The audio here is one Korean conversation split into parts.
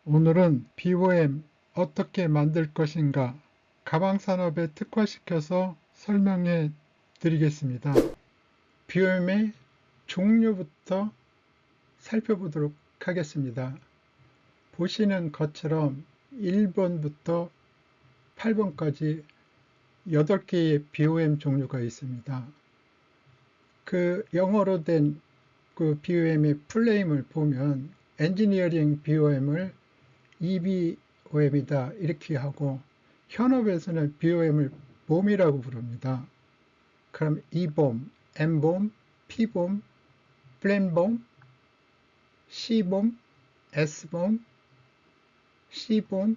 오늘은 BOM 어떻게 만들 것인가 가방 산업에 특화시켜서 설명해 드리겠습니다. BOM의 종류부터 살펴보도록 하겠습니다. 보시는 것처럼 1번부터 8번까지 8개의 BOM 종류가 있습니다. 그 영어로 된 그 BOM의 풀네임을 보면 엔지니어링 BOM을 EBOM이다 이렇게 하고, 현업에서는 BOM을 봄이라고 부릅니다. 그럼 E봄, M봄, P봄, 플랜봄, C봄, S봄, C봄,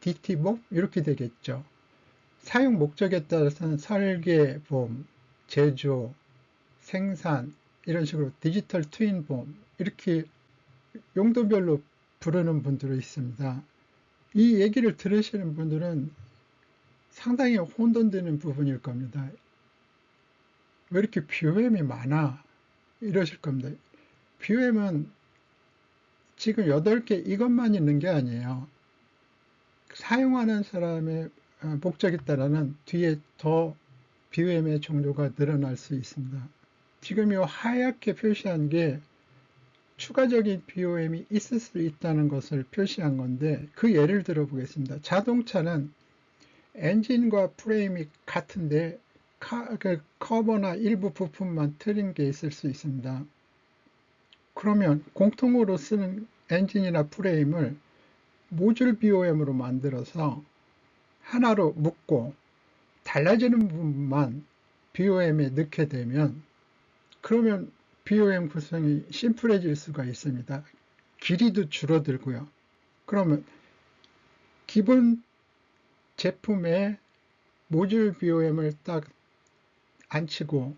DT봄 이렇게 되겠죠. 사용 목적에 따라서는 설계봄, 제조, 생산 이런 식으로 디지털 트윈봄 이렇게 용도별로 부르는 분들이 있습니다. 이 얘기를 들으시는 분들은 상당히 혼돈되는 부분일 겁니다. 왜 이렇게 BOM이 많아? 이러실 겁니다. BOM은 지금 8개 이것만 있는 게 아니에요. 사용하는 사람의 목적에 따라는 뒤에 더 BOM의 종류가 늘어날 수 있습니다. 지금 이 하얗게 표시한 게 추가적인 BOM이 있을 수 있다는 것을 표시한 건데, 그 예를 들어 보겠습니다. 자동차는 엔진과 프레임이 같은데 그 커버나 일부 부품만 틀린 게 있을 수 있습니다. 그러면 공통으로 쓰는 엔진이나 프레임을 모듈 BOM으로 만들어서 하나로 묶고 달라지는 부분만 BOM에 넣게 되면, 그러면 BOM 구성이 심플해질 수가 있습니다. 길이도 줄어들고요. 그러면 기본 제품에 모듈 BOM을 딱 안치고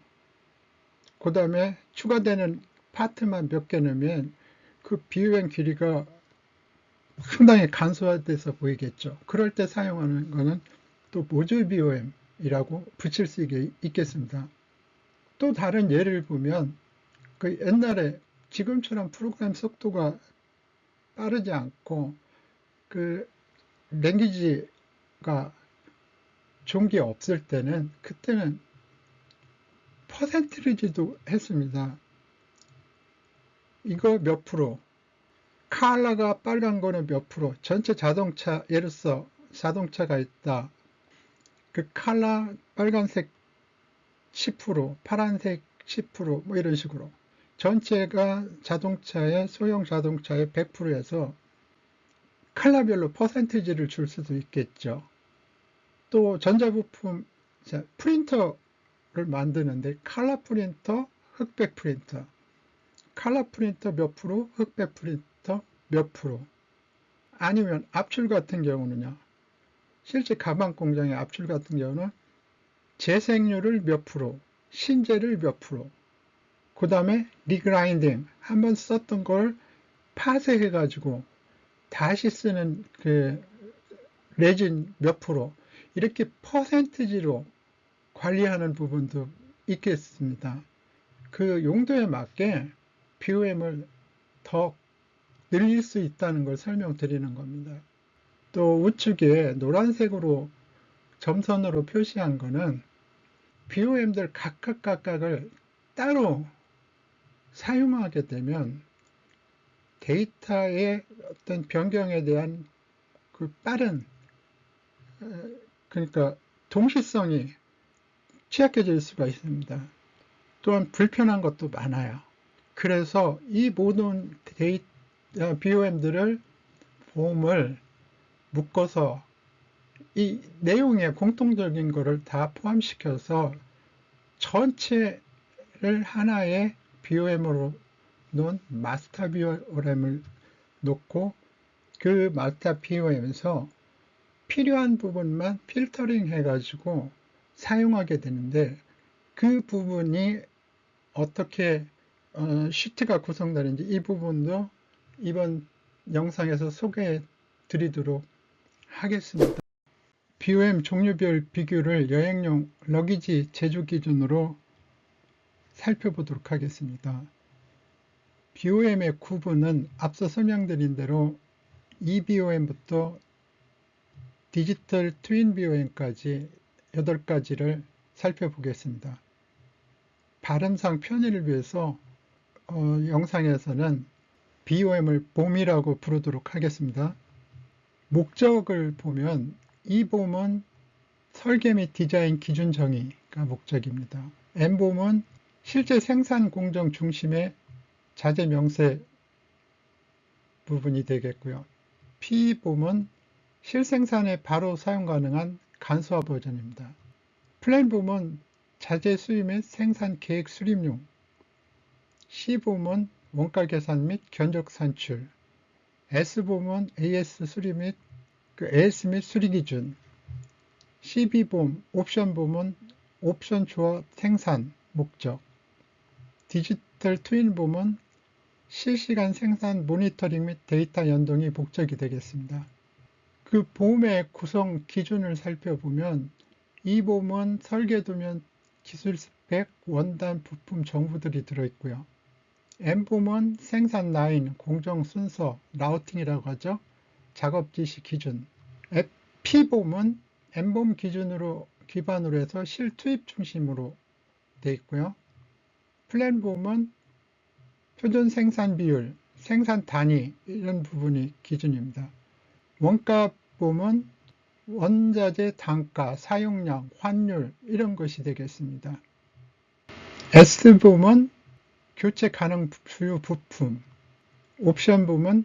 그 다음에 추가되는 파트만 몇 개 넣으면 그 BOM 길이가 상당히 간소화돼서 보이겠죠. 그럴 때 사용하는 거는 또 모듈 BOM이라고 붙일 수 있겠습니다. 또 다른 예를 보면, 그 옛날에 지금처럼 프로그램 속도가 빠르지 않고 그 랭귀지가 좋은 게 없을 때는, 그때는 퍼센티지도 했습니다. 이거 몇 프로, 컬러가 빨간 거는 몇 프로, 전체 자동차, 예를 들어서 자동차가 있다. 그 컬러 빨간색 10%, 파란색 10%뭐 이런 식으로 전체가 자동차의 소형 자동차의 100%에서 컬러별로 퍼센티지를 줄 수도 있겠죠. 또 전자부품, 프린터를 만드는데 컬러 프린터, 흑백 프린터, 컬러 프린터 몇 프로, 흑백 프린터 몇 프로. 아니면 압출 같은 경우는요, 실제 가방 공장의 압출 같은 경우는 재생률을 몇 프로, 신재를 몇 프로, 그 다음에 리그라인딩, 한번 썼던 걸 파쇄해 가지고 다시 쓰는 그 레진 몇 프로, 이렇게 퍼센티지로 관리하는 부분도 있겠습니다. 그 용도에 맞게 BOM을 더 늘릴 수 있다는 걸 설명드리는 겁니다. 또 우측에 노란색으로 점선으로 표시한 거는 BOM들 각각을 따로 사용하게 되면 데이터의 어떤 변경에 대한 그 빠른, 그러니까 동시성이 취약해질 수가 있습니다. 또한 불편한 것도 많아요. 그래서 이 모든 BOM들을 봄을 묶어서 이 내용에 공통적인 것을 다 포함시켜서 전체를 하나의 BOM으로 놓은 마스터 BOM을 놓고, 그 마스터 BOM에서 필요한 부분만 필터링 해가지고 사용하게 되는데, 그 부분이 어떻게 시트가 구성되는지 이 부분도 이번 영상에서 소개해 드리도록 하겠습니다. BOM 종류별 비교를 여행용 러기지 제조 기준으로 살펴보도록 하겠습니다. BOM의 구분은 앞서 설명드린 대로 EBOM부터 디지털 트윈 BOM까지 8가지를 살펴보겠습니다. 발음상 편의를 위해서 영상에서는 BOM을 봄이라고 부르도록 하겠습니다. 목적을 보면 EBOM은 설계 및 디자인 기준 정의가 목적입니다. MBOM은 실제 생산 공정 중심의 자재 명세 부분이 되겠고요. PBOM은 실생산에 바로 사용 가능한 간소화 버전입니다. 플랜BOM은 자재 수입 및 생산 계획 수립용, CBOM은 원가 계산 및 견적 산출, SBOM은 AS 수리 및 AS 및 수리 기준, CBBOM, 옵션BOM은 옵션 조합 생산 목적, 디지털 트윈BOM은 실시간 생산 모니터링 및 데이터 연동이 목적이 되겠습니다. 그 보험의 구성 기준을 살펴보면 이 보험은 설계도면 기술 스펙, 원단, 부품 정보들이 들어있고요. M보험은 생산 라인, 공정 순서, 라우팅이라고 하죠. 작업 지시 기준. P보험은 M보험 기반으로 해서 실투입 중심으로 되어 있고요. 플랜보험은 표준 생산 비율, 생산 단위 이런 부분이 기준입니다. 원가보험은 원자재 단가, 사용량, 환율 이런 것이 되겠습니다. S보험은 교체 가능 주요 부품, 옵션보험은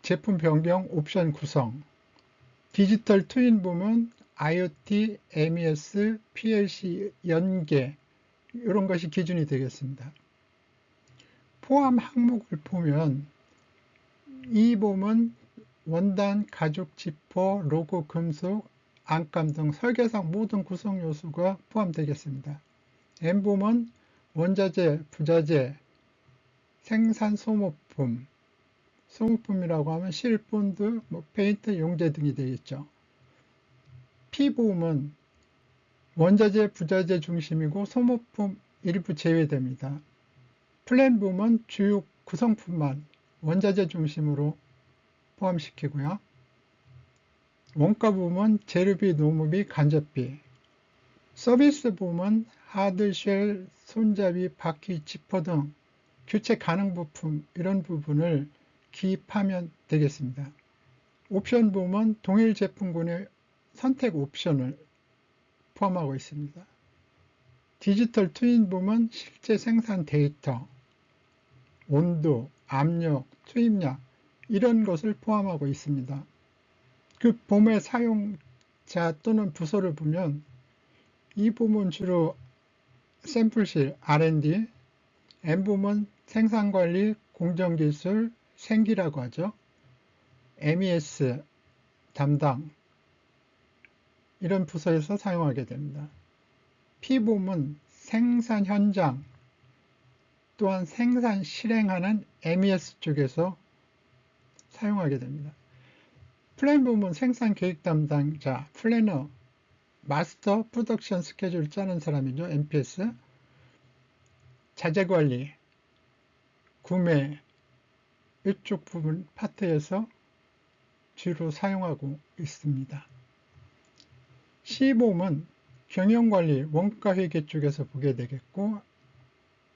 제품 변경, 옵션 구성, 디지털 트윈보험은 IoT, MES, PLC 연계 이런 것이 기준이 되겠습니다. 포함 항목을 보면 이 보험은 원단, 가죽, 지퍼, 로고, 금속, 안감 등 설계상 모든 구성 요소가 포함되겠습니다. M보험은 원자재, 부자재, 생산 소모품, 소모품이라고 하면 실, 본드, 페인트, 용재 등이 되겠죠. P보험은 원자재, 부자재 중심이고 소모품 일부 제외됩니다. 플랜보험은 주요 구성품만 원자재 중심으로 포함시키고요. 원가보험은 재료비, 노무비, 간접비, 서비스 보험은 하드, 쉘, 손잡이, 바퀴, 지퍼 등 교체 가능 부품 이런 부분을 기입하면 되겠습니다. 옵션 보험은 동일 제품군의 선택 옵션을 포함하고 있습니다. 디지털 트윈 보험은 실제 생산 데이터, 온도, 압력, 투입량 이런 것을 포함하고 있습니다. 그 보험의 사용자 또는 부서를 보면 이 보험은 주로 샘플실, R&D, M보험은 생산관리, 공정기술, 생기라고 하죠. MES 담당 이런 부서에서 사용하게 됩니다. P보험은 생산 현장 또한 생산 실행하는 MES 쪽에서 사용하게 됩니다. 플랜보험은 생산 계획 담당자, 플래너, 마스터 프로덕션 스케줄 짜는 사람이죠. MPS, 자재관리, 구매 이쪽 부분 파트에서 주로 사용하고 있습니다. C보험은 경영관리, 원가회계 쪽에서 보게 되겠고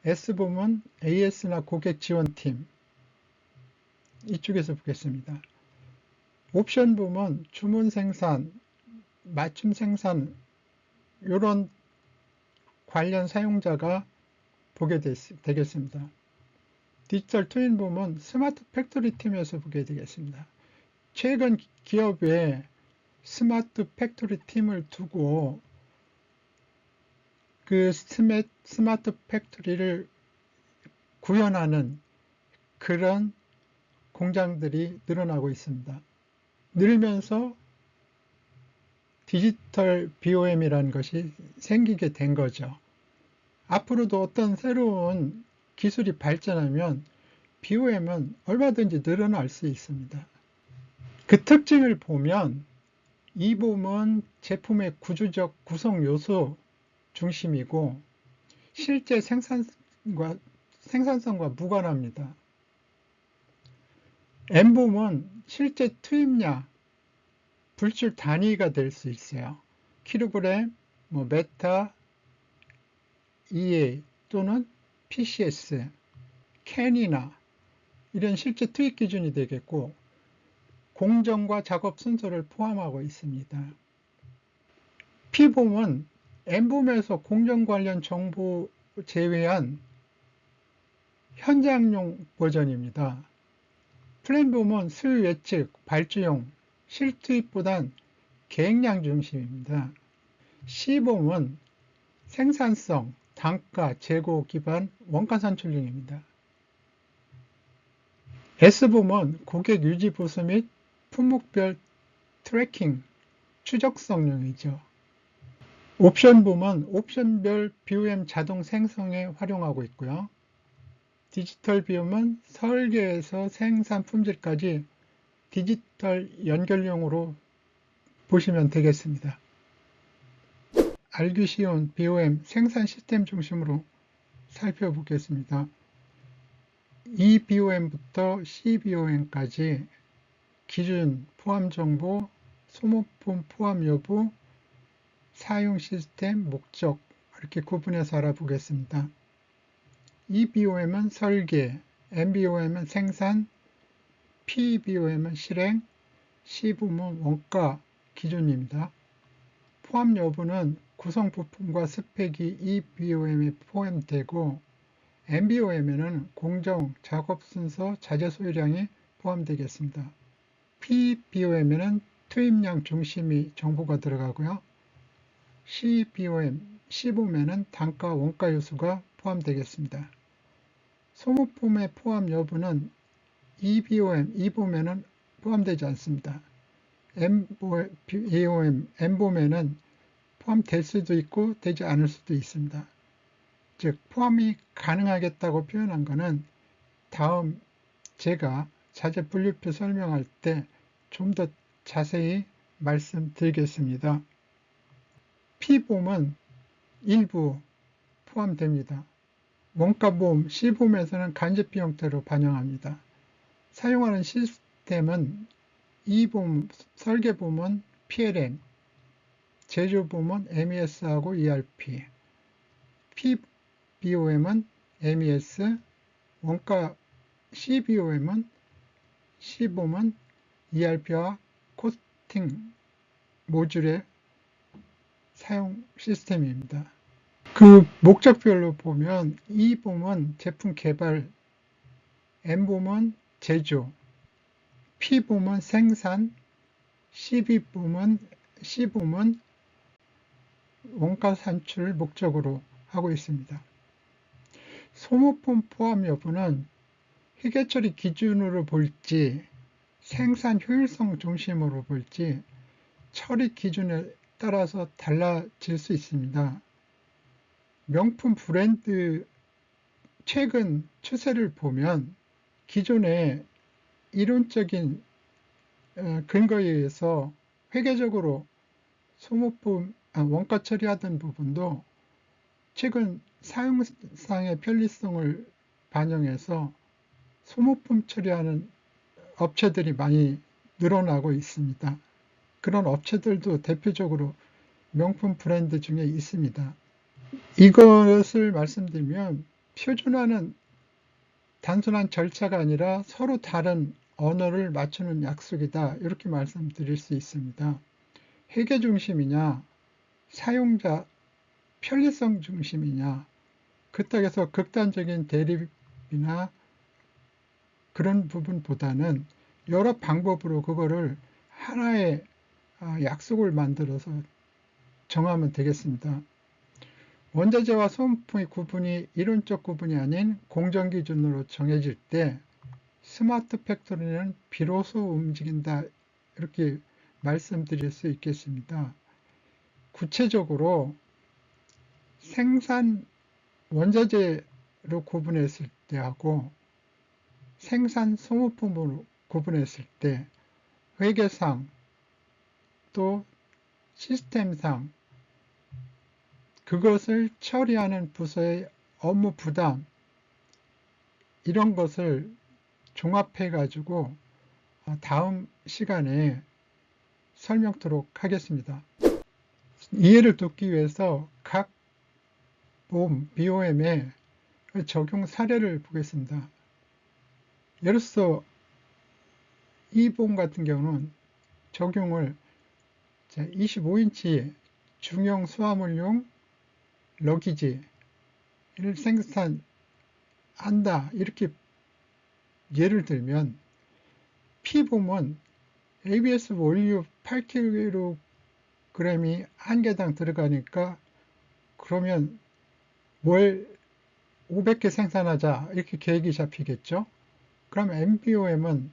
S보험은 AS나 고객 지원팀 이쪽에서 보겠습니다. 옵션보험은 주문 생산, 맞춤 생산 이런 관련 사용자가 보게 되겠습니다. 디지털 트윈보험은 스마트 팩토리 팀에서 보게 되겠습니다. 최근 기업에 스마트 팩토리 팀을 두고 그 스마트 팩토리를 구현하는 그런 공장들이 늘어나고 있습니다. 늘면서 디지털 BOM이라는 것이 생기게 된 거죠. 앞으로도 어떤 새로운 기술이 발전하면 BOM은 얼마든지 늘어날 수 있습니다. 그 특징을 보면 이 보험은 제품의 구조적 구성 요소 중심이고 실제 생산성과 무관합니다. N봄은 실제 투입량, 불출 단위가 될 수 있어요. 킬로그램, 메타, EA 또는 PCS, 캔이나 이런 실제 투입 기준이 되겠고, 공정과 작업 순서를 포함하고 있습니다. P봄은 N봄에서 공정 관련 정보 제외한 현장용 버전입니다. 플랜봄은 수요 예측, 발주용, 실투입보단 계획량 중심입니다. C봄은 생산성, 단가, 재고 기반 원가 산출용입니다. S봄은 고객 유지 보수 및 품목별 트래킹, 추적성용이죠. 옵션봄은 옵션별 BOM 자동 생성에 활용하고 있고요. 디지털 BOM은 설계에서 생산 품질까지 디지털 연결용으로 보시면 되겠습니다. 알기 쉬운 BOM 생산 시스템 중심으로 살펴보겠습니다. EBOM부터 CBOM까지 기준, 포함 정보, 소모품 포함 여부, 사용 시스템, 목적 이렇게 구분해서 알아보겠습니다. EBOM은 설계, MBOM은 생산, PBOM은 실행, C부문 원가 기준입니다. 포함 여부는 구성 부품과 스펙이 EBOM에 포함되고 MBOM에는 공정, 작업 순서, 자재 소유량이 포함되겠습니다. PBOM에는 투입량 중심이 정보가 들어가고요. C봄에는 단가, 원가 요소가 포함되겠습니다. 소모품의 포함 여부는 E봄에는 포함되지 않습니다. N봄에는 포함될 수도 있고 되지 않을 수도 있습니다. 즉 포함이 가능하겠다고 표현한 것은 다음 제가 자재 분류표 설명할 때 좀 더 자세히 말씀드리겠습니다. P봄은 일부 포함됩니다. 원가보험 C봄에서는 간접비 형태로 반영합니다. 사용하는 시스템은 E봄, 설계보험은 PLM, 제조보험은 MES하고 ERP, PBOM은 MES, 원가 CBOM은 C봄은 ERP와 코스팅 모듈의 사용 시스템입니다. 그 목적별로 보면 E봄은 제품 개발, N봄은 제조, P봄은 생산, C봄은 원가 산출을 목적으로 하고 있습니다. 소모품 포함 여부는 회계 처리 기준으로 볼지 생산 효율성 중심으로 볼지 처리 기준에 따라서 달라질 수 있습니다. 명품 브랜드 최근 추세를 보면 기존의 이론적인 근거에 의해서 회계적으로 소모품 원가 처리하던 부분도 최근 사용상의 편리성을 반영해서 소모품 처리하는 업체들이 많이 늘어나고 있습니다. 그런 업체들도 대표적으로 명품 브랜드 중에 있습니다. 이것을 말씀드리면 표준화는 단순한 절차가 아니라 서로 다른 언어를 맞추는 약속이다 이렇게 말씀드릴 수 있습니다. 회계 중심이냐 사용자 편리성 중심이냐 그따위에서 극단적인 대립이나 그런 부분보다는 여러 방법으로 그거를 하나의 약속을 만들어서 정하면 되겠습니다. 원자재와 소모품의 구분이 이론적 구분이 아닌 공정기준으로 정해질 때 스마트 팩토리는 비로소 움직인다 이렇게 말씀드릴 수 있겠습니다. 구체적으로 생산 원자재로 구분했을 때하고 생산 소모품으로 구분했을 때 회계상 또 시스템상 그것을 처리하는 부서의 업무 부담 이런 것을 종합해 가지고 다음 시간에 설명토록 하겠습니다. 이해를 돕기 위해서 각 보험, BOM의 적용 사례를 보겠습니다. 예를 들어서 이 보험 같은 경우는 적용을 25인치 중형 수화물용 러기지를 생산한다 이렇게 예를 들면 P보험은 ABS 원료 8kg이 한 개당 들어가니까 그러면 월 500개 생산하자 이렇게 계획이 잡히겠죠. 그럼 MBOM은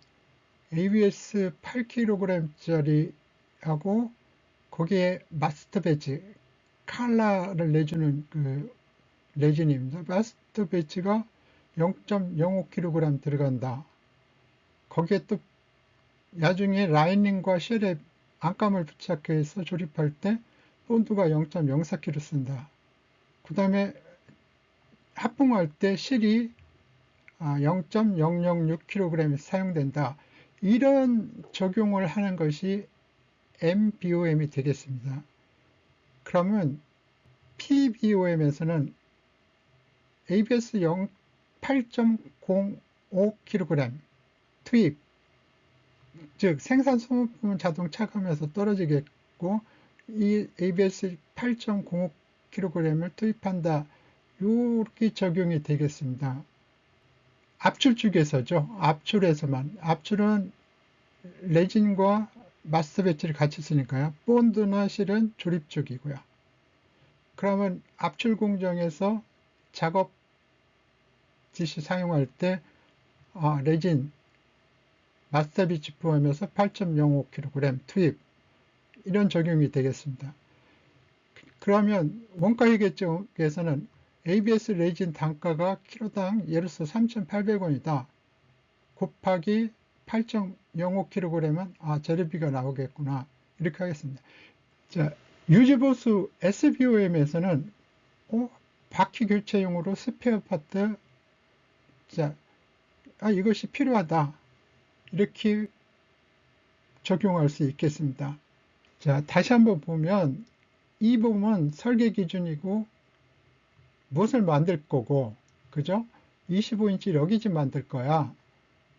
ABS 8kg짜리하고 거기에 마스터 배치 칼라를 내주는 그 레진입니다. 마스터 배치가 0.05kg 들어간다. 거기에 또 나중에 라이닝과 쉘에 안감을 부착해서 조립할 때 본드가 0.04kg 쓴다. 그 다음에 합봉할 때 실이 0.006kg 사용된다. 이런 적용을 하는 것이 MBOM이 되겠습니다. 그러면 PBOM에서는 ABS 8.05kg 투입, 즉 생산 소모품은 자동 차감해서 떨어지겠고 이 ABS 8.05kg을 투입한다. 이렇게 적용이 되겠습니다. 압출 쪽에서죠. 압출에서만. 압출은 레진과 마스터 배치를 같이 쓰니까요. 본드나 실은 조립 쪽이고요. 그러면 압출 공정에서 작업 지시 사용할 때 레진, 마스터 배치 포함해서 8.05kg 투입 이런 적용이 되겠습니다. 그러면 원가회계 쪽에서는 ABS 레진 단가가 키로당 예를 들어서 3,800원이다. 곱하기 8.05kg은 재료비가 나오겠구나. 이렇게 하겠습니다. 자, 유지보수 SBOM에서는 바퀴 교체용으로 스페어 파트 이것이 필요하다. 이렇게 적용할 수 있겠습니다. 자, 다시 한번 보면 이 보험은 설계 기준이고 무엇을 만들 거고, 그죠? 25인치 러기지 만들 거야.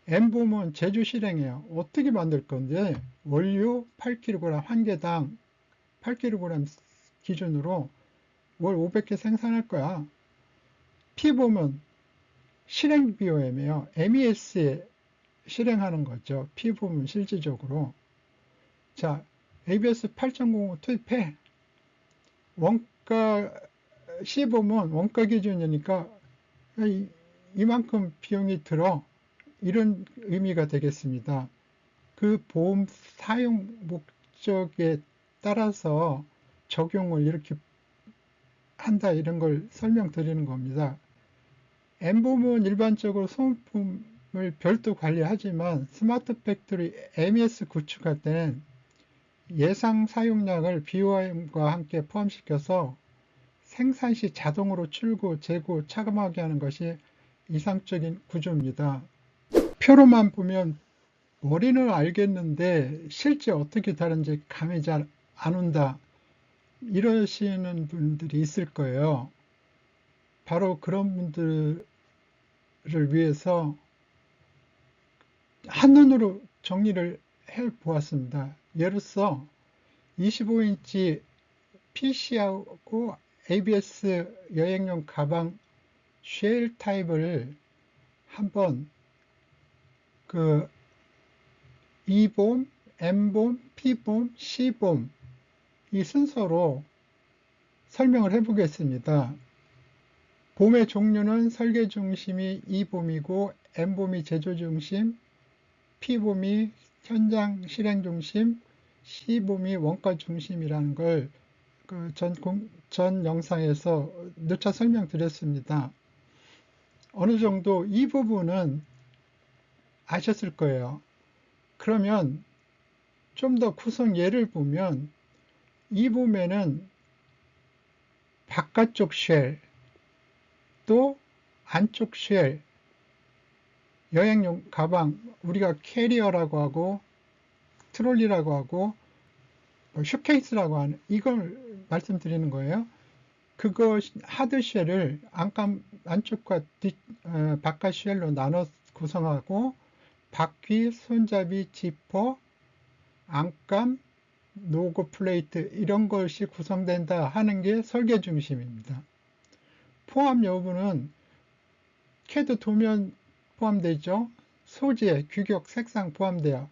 M보험은 제조 실행이에요. 어떻게 만들 건데 원료 8kg 한 개당 8kg 기준으로 월 500개 생산할 거야. P보험은 실행 BOM이에요. MES에 실행하는 거죠. P보험은 실질적으로. 자, ABS 8.05 투입해. 원가 C보험은 원가 기준이니까 이만큼 비용이 들어. 이런 의미가 되겠습니다. 그 보험 사용 목적에 따라서 적용을 이렇게 한다 이런 걸 설명드리는 겁니다. M보험은 일반적으로 소모품을 별도 관리하지만 스마트 팩토리 MES 구축할 때는 예상 사용량을 BOM과 함께 포함시켜서 생산 시 자동으로 출고, 재고, 차감하게 하는 것이 이상적인 구조입니다. 표로만 보면 머리는 알겠는데 실제 어떻게 다른지 감이 잘 안 온다. 이러시는 분들이 있을 거예요. 바로 그런 분들을 위해서 한눈으로 정리를 해 보았습니다. 예를 들어서 25인치 PC하고 ABS 여행용 가방 쉘 타입을 한번 E보험, M보험, P보험, C보험 이 순서로 설명을 해 보겠습니다. 보험의 종류는 설계 중심이 E보험이고 M보험이 제조 중심, P보험이 현장 실행 중심, C보험이 원가 중심이라는 걸 전 영상에서 누차 설명드렸습니다. 어느 정도 이 부분은 아셨을 거예요. 그러면 좀 더 구성 예를 보면 이 보면은 바깥쪽 쉘 또 안쪽 쉘 여행용 가방, 우리가 캐리어라고 하고 트롤리라고 하고 슈케이스라고 하는 이걸 말씀드리는 거예요. 그거 하드쉘을 안쪽과 바깥 쉘로 나눠 구성하고 바퀴, 손잡이, 지퍼, 안감, 노고 플레이트 이런 것이 구성된다 하는 게 설계 중심입니다. 포함 여부는 캐드 도면 포함되죠. 소재, 규격, 색상 포함돼요.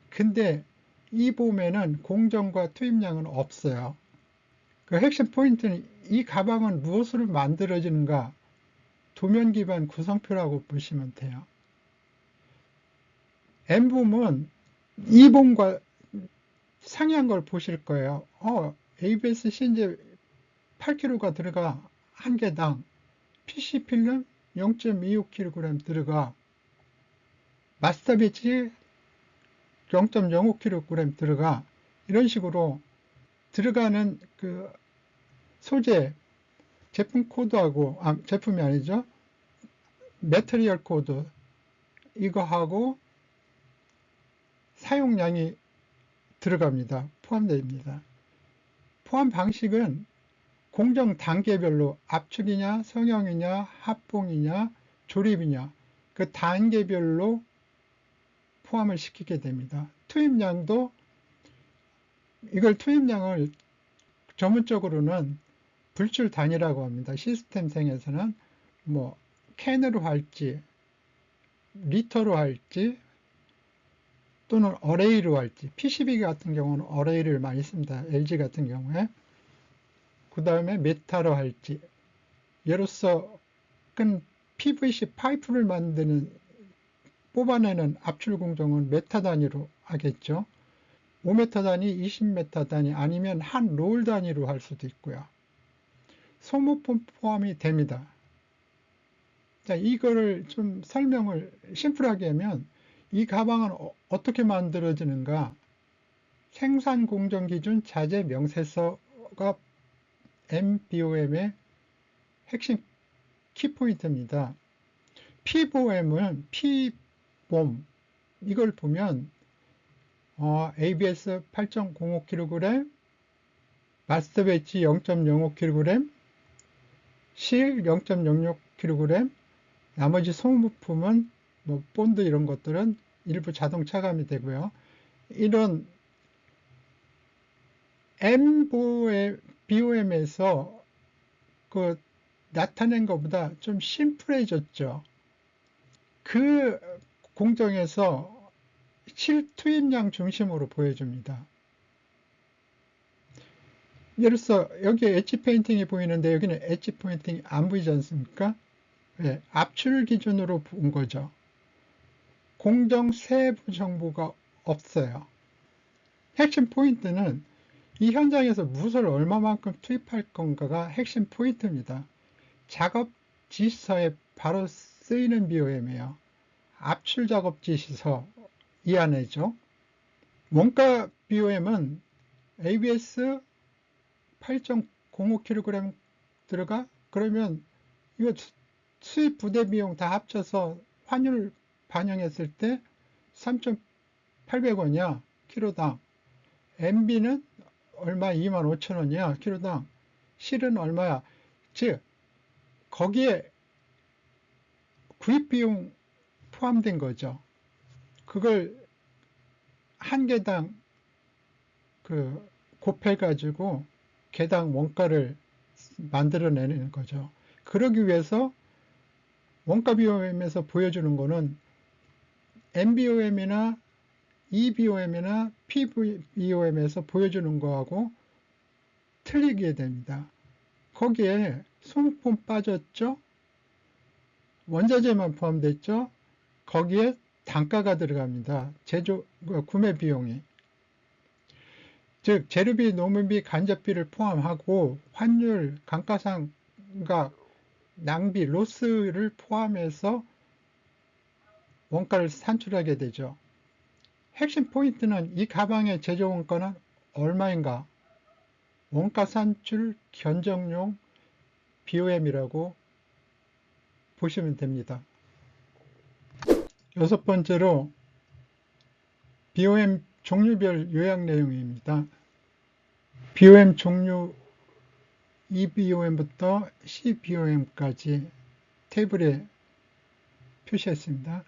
근데 이 봄에는 공정과 투입량은 없어요. 그 핵심 포인트는 이 가방은 무엇으로 만들어지는가? 도면 기반 구성표라고 보시면 돼요. M봄은 이 봄과 상이한 걸 보실 거예요. ABS-C 이제 8kg가 들어가 한 개당, PC 필름 0.25kg 들어가, 마스터 배치 0.05kg 들어가. 이런 식으로 들어가는 그 소재, 제품 코드하고, 제품이 아니죠. 매트리얼 코드, 이거 하고 사용량이 들어갑니다. 포함됩니다. 포함 방식은 공정 단계별로 압축이냐, 성형이냐, 합봉이냐, 조립이냐, 그 단계별로 포함을 시키게 됩니다. 투입량도, 이걸 투입량을 전문적으로는 불출 단위라고 합니다. 시스템생에서는 뭐 캔으로 할지, 리터로 할지, 또는 어레이로 할지, PCB 같은 경우는 어레이를 많이 씁니다. LG 같은 경우에. 그 다음에 메타로 할지, 예로서 큰 PVC 파이프를 만드는, 뽑아내는 압출 공정은 메타 단위로 하겠죠. 5m 단위, 20m 단위, 아니면 한 롤 단위로 할 수도 있고요. 소모품 포함이 됩니다. 자, 이거를 좀 설명을 심플하게 하면, 이 가방은 어떻게 만들어지는가? 생산 공정 기준 자재 명세서가 MBOM의 핵심 키포인트입니다. PBOM은 P봄, 이걸 보면 ABS 8.05kg, 마스터 배치 0.05kg, 실 0.06kg, 나머지 소모품은 뭐 본드 이런 것들은 일부 자동 차감이 되고요. 이런 BOM에서 그 나타낸 것보다 좀 심플해졌죠. 그 공정에서 실투입량 중심으로 보여줍니다. 예를 들어서 여기에 엣지 페인팅이 보이는데 여기는 엣지 페인팅이 안 보이지 않습니까? 네, 압출 기준으로 본 거죠. 공정 세부 정보가 없어요. 핵심 포인트는 이 현장에서 무엇을 얼마만큼 투입할 건가가 핵심 포인트입니다. 작업 지시서에 바로 쓰이는 BOM이에요. 압출 작업 지시서 이 안에죠. 원가 BOM은 ABS 8.05kg 들어가? 그러면 이거 수입 부대 비용 다 합쳐서 환율 반영했을 때 3,800원이야, 키로당. MB는 얼마? 25,000원이야, 키로당. 실은 얼마야? 즉, 거기에 구입 비용 포함된 거죠. 그걸 한 개당 곱해가지고 개당 원가를 만들어내는 거죠. 그러기 위해서 원가 BOM에서 보여주는 거는 MBOM이나 EBOM이나 PBOM에서 보여주는 거하고 틀리게 됩니다. 거기에 소모품 빠졌죠? 원자재만 포함됐죠? 거기에 단가가 들어갑니다. 구매 비용이. 즉, 재료비, 노무비, 간접비를 포함하고 환율, 감가상각, 낭비, 로스를 포함해서 원가를 산출하게 되죠. 핵심 포인트는 이 가방의 제조 원가는 얼마인가? 원가 산출 견적용 BOM이라고 보시면 됩니다. 여섯 번째로 BOM 종류별 요약 내용입니다. BOM 종류 EBOM부터 CBOM까지 테이블에 표시했습니다.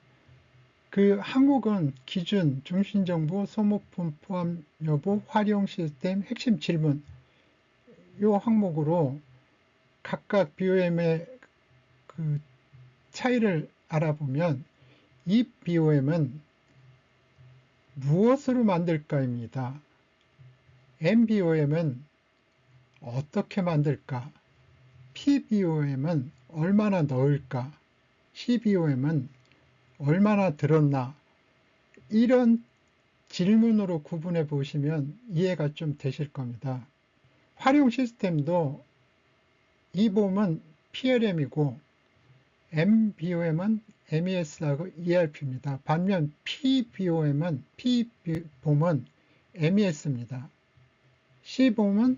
그 항목은 기준, 중심정보, 소모품 포함 여부, 활용 시스템, 핵심 질문 이 항목으로 각각 BOM의 그 차이를 알아보면 이 BOM은 무엇으로 만들까입니다. MBOM은 어떻게 만들까? PBOM은 얼마나 넣을까? CBOM은 얼마나 들었나? 이런 질문으로 구분해 보시면 이해가 좀 되실 겁니다. 활용 시스템도 EBOM은 PLM이고 MBOM은 MES하고 ERP입니다. 반면 PBOM은 MES입니다. CBOM은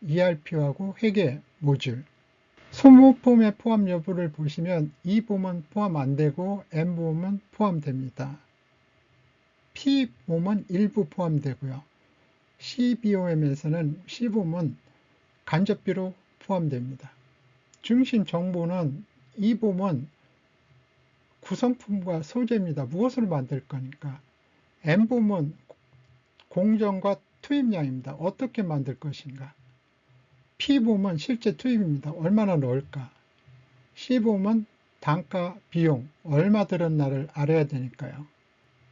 ERP하고 회계 모듈. 소모품의 포함 여부를 보시면 EBOM은 포함 안 되고 MBOM은 포함됩니다. PBOM은 일부 포함되고요. CBOM에서는 CBOM은 간접비로 포함됩니다. 중심 정보는 EBOM은 구성품과 소재입니다. 무엇으로 만들 거니까. MBOM은 공정과 투입량입니다. 어떻게 만들 것인가. PBOM은 실제 투입입니다. 얼마나 넣을까. CBOM은 단가, 비용, 얼마 들었나를 알아야 되니까요.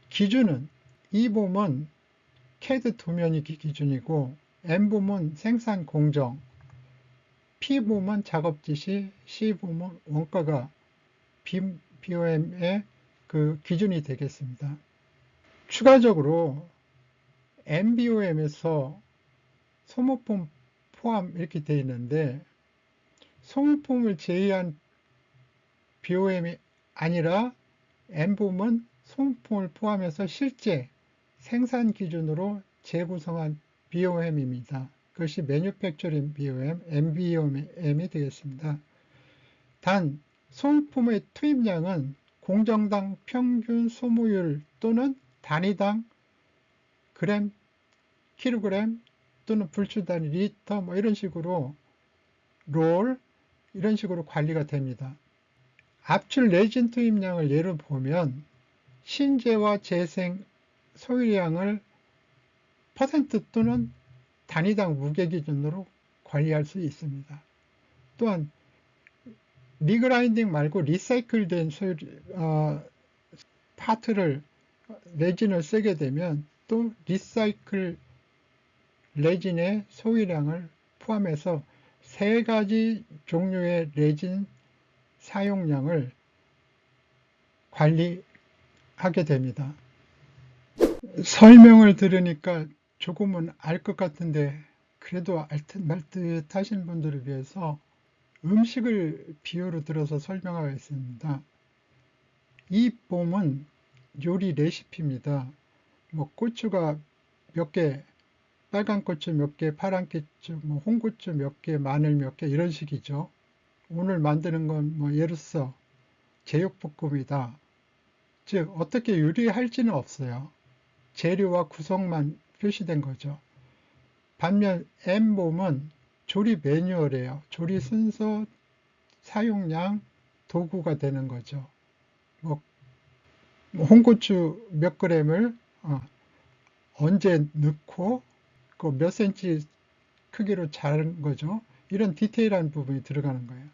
기준은 EBOM은 CAD 도면이 기준이고 MBOM은 생산 공정, PBOM은 작업 지시, CBOM은 원가가 BOM의 그 기준이 되겠습니다. 추가적으로 MBOM에서 소모품 포함 이렇게 되어 있는데 소모품을 제외한 BOM이 아니라 MBOM은 소모품을 포함해서 실제 생산 기준으로 재구성한 BOM입니다. 그것이 Manufacturing BOM, MBOM이 되겠습니다. 단 소모품의 투입량은 공정당 평균 소모율 또는 단위당 그램, 킬로그램 또는 불출 단위 리터 뭐 이런 식으로 롤 이런 식으로 관리가 됩니다. 압출 레진 투입량을 예로 보면 신재와 재생 소유량을 퍼센트 또는 단위당 무게 기준으로 관리할 수 있습니다. 또한 리그라인딩 말고 리사이클된 파트를 레진을 쓰게 되면 또 리사이클 레진의 소유량을 포함해서 세 가지 종류의 레진 사용량을 관리하게 됩니다. 설명을 들으니까 조금은 알 것 같은데 그래도 알 듯 말 듯 하신 분들을 위해서 음식을 비유로 들어서 설명하겠습니다. 이 봄은 요리 레시피입니다. 뭐 고추가 몇 개, 빨간 고추 몇 개, 파란 고추, 뭐 홍고추 몇 개, 마늘 몇 개 이런 식이죠. 오늘 만드는 건 뭐 예를 들어서 제육볶음이다. 즉 어떻게 요리할지는 없어요. 재료와 구성만 표시된 거죠. 반면 M봄은 조리 매뉴얼이에요. 조리 순서, 사용량, 도구가 되는 거죠. 뭐 홍고추 몇 그램을 언제 넣고 그 몇 센치 크기로 자른 거죠. 이런 디테일한 부분이 들어가는 거예요.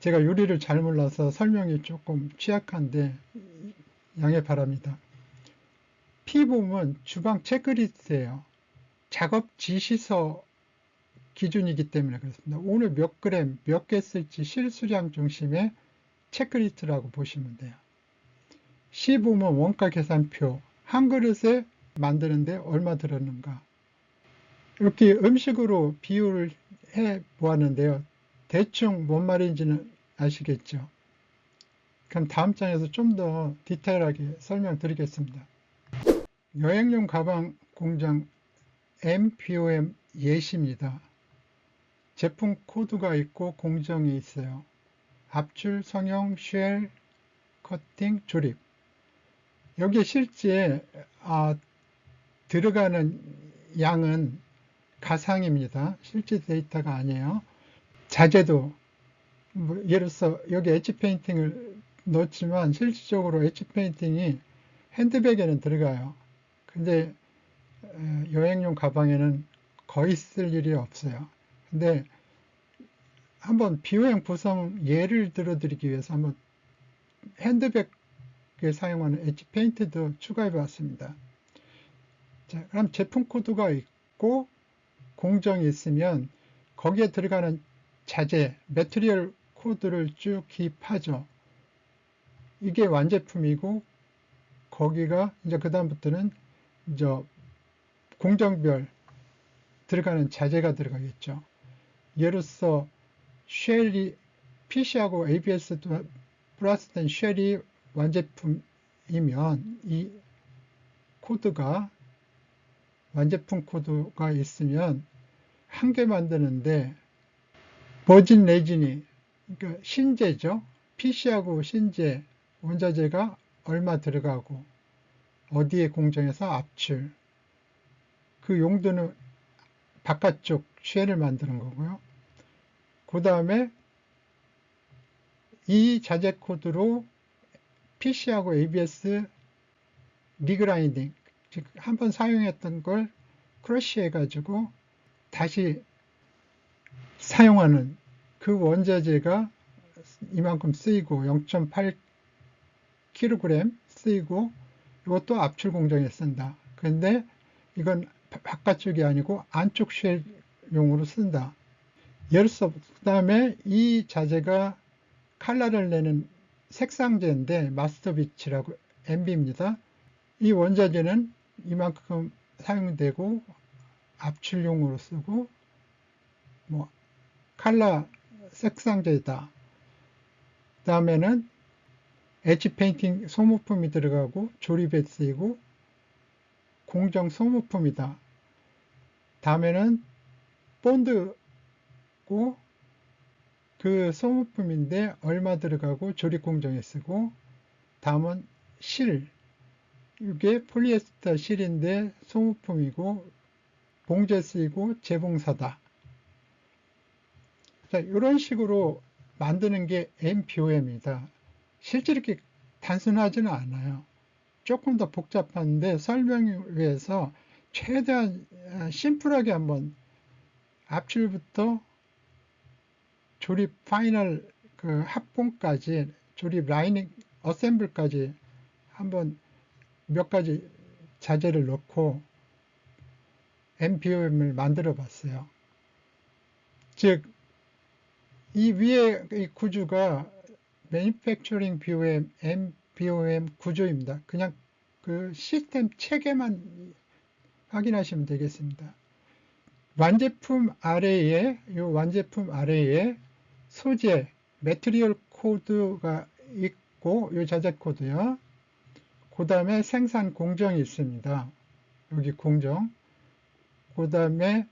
제가 요리를 잘 몰라서 설명이 조금 취약한데 양해 바랍니다. P봄은 주방 체크리스트예요. 작업 지시서 기준이기 때문에 그렇습니다. 오늘 몇 그램, 몇 개 쓸지 실수량 중심의 체크리스트라고 보시면 돼요. C봄은 원가 계산표, 한 그릇에 만드는데 얼마 들었는가. 이렇게 음식으로 비유를 해 보았는데요. 대충 뭔 말인지는 아시겠죠? 그럼 다음 장에서 좀 더 디테일하게 설명드리겠습니다. 여행용 가방 공장 MBOM 예시입니다. 제품 코드가 있고 공정이 있어요. 압출, 성형, 쉘, 커팅, 조립. 여기에 실제 들어가는 양은 가상입니다. 실제 데이터가 아니에요. 자재도 예를 들어서 여기 엣지 페인팅을 넣었지만 실질적으로 엣지 페인팅이 핸드백에는 들어가요. 근데 여행용 가방에는 거의 쓸 일이 없어요. 근데 한번 BOM 구성 예를 들어드리기 위해서 한번 핸드백에 사용하는 엣지 페인트도 추가해 봤습니다. 자, 그럼 제품 코드가 있고 공정이 있으면 거기에 들어가는 자재, 매트리얼 코드를 쭉 기입하죠. 이게 완제품이고 거기가 이제 그 다음부터는 이제 공정별 들어가는 자재가 들어가겠죠. 예를 들어서 쉘이 PC하고 ABS 플러스된 쉘이 완제품이면 이 코드가 완제품 코드가 있으면 한 개 만드는데 버진 레진이 그러니까 신재죠. PC하고 신재 원자재가 얼마 들어가고 어디에 공정해서 압출 그 용도는 바깥쪽 쉘을 만드는 거고요. 그 다음에 이 자재 코드로 PC하고 ABS 리그라인딩 즉 한번 사용했던 걸 크러쉬 해가지고 다시 사용하는 그 원자재가 이만큼 쓰이고 0.8kg 쓰이고 이것도 압출 공정에 쓴다. 그런데 이건 바깥쪽이 아니고 안쪽 쉘용으로 쓴다. 예를 들어서 그 다음에 이 자재가 컬러를 내는 색상제인데 마스터비치라고 MB입니다. 이 원자재는 이만큼 사용되고 압출용으로 쓰고 뭐 컬러 색상제다. 다음에는 엣지 페인팅 소모품이 들어가고 조립에 쓰이고 공정 소모품이다. 다음에는 본드고 그 소모품인데 얼마 들어가고 조립 공정에 쓰고 다음은 실 이게 폴리에스터 실인데 소모품이고 봉제 쓰이고 재봉사다. 자, 이런 식으로 만드는 게 MBOM이다. 실제 이렇게 단순하지는 않아요. 조금 더 복잡한데 설명을 위해서 최대한 심플하게 한번 압출부터 조립 파이널 그 합봉까지 조립 라이닝 어셈블까지 한번 몇 가지 자재를 넣고 MBOM을 만들어 봤어요. 즉, 이 위에 이 구조가 Manufacturing BOM, MBOM 구조입니다. 그냥 그 시스템 체계만 확인하시면 되겠습니다. 완제품 아래에, 이 완제품 아래에 소재, 매트리얼 코드가 있고, 이 자재 코드요. 그 다음에 생산 공정이 있습니다. 여기 공정. 그 다음에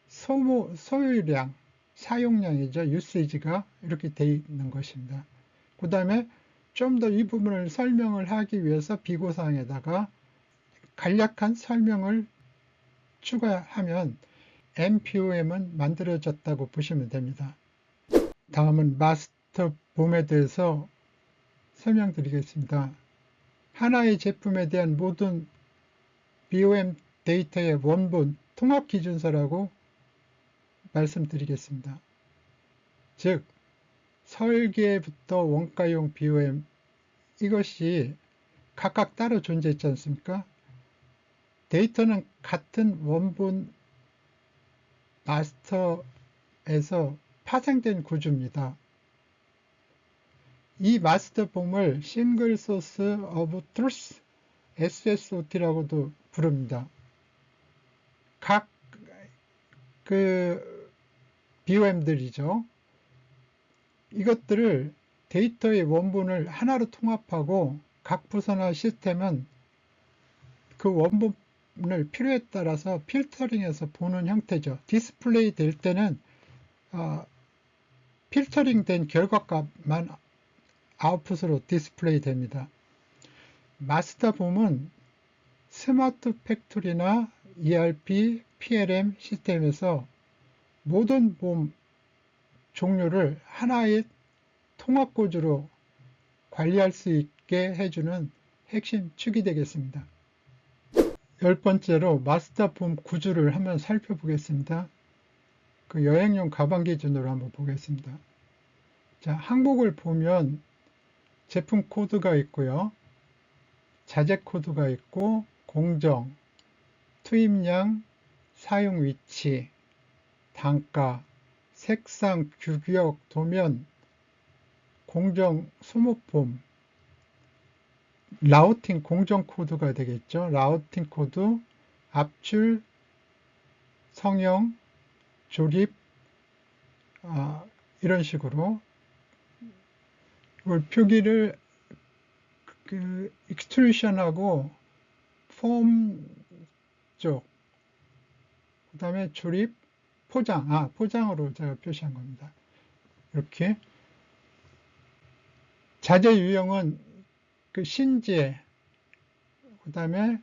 소유량, 사용량이죠. 유세이지가 이렇게 되어 있는 것입니다. 그 다음에 좀 더 이 부분을 설명을 하기 위해서 비고사항에다가 간략한 설명을 추가하면 MBOM은 만들어졌다고 보시면 됩니다. 다음은 마스터 봄에 대해서 설명드리겠습니다. 하나의 제품에 대한 모든 BOM 데이터의 원본 통합기준서라고 말씀드리겠습니다. 즉, 설계부터 원가용 BOM 이것이 각각 따로 존재했지 않습니까? 데이터는 같은 원본 마스터에서 파생된 구조입니다. 이 마스터 폼을 싱글 소스 오브 트루스 SSOT라고도 부릅니다. 각 그 BOM들이죠. 이것들을 데이터의 원본을 하나로 통합하고 각 부서나 시스템은 그 원본을 필요에 따라서 필터링해서 보는 형태죠. 디스플레이 될 때는 필터링 된 결과값만 아웃풋으로 디스플레이 됩니다. 마스터봄은 스마트 팩토리나 ERP, PLM 시스템에서 모든 봄 종류를 하나의 통합 구조로 관리할 수 있게 해주는 핵심 축이 되겠습니다. 10번째로 마스터봄 구조를 한번 살펴보겠습니다. 그 여행용 가방 기준으로 한번 보겠습니다. 자, 항목을 보면 제품 코드가 있고요. 자재 코드가 있고 공정, 투입량, 사용 위치, 단가, 색상, 규격, 도면, 공정, 소모품, 라우팅 공정 코드가 되겠죠. 라우팅 코드, 압출, 성형, 조립, 이런 식으로 표기를 익스트루션하고 폼 쪽, 그 다음에 조립, 포장으로 제가 표시한 겁니다. 이렇게 자재 유형은 그 신재, 그 다음에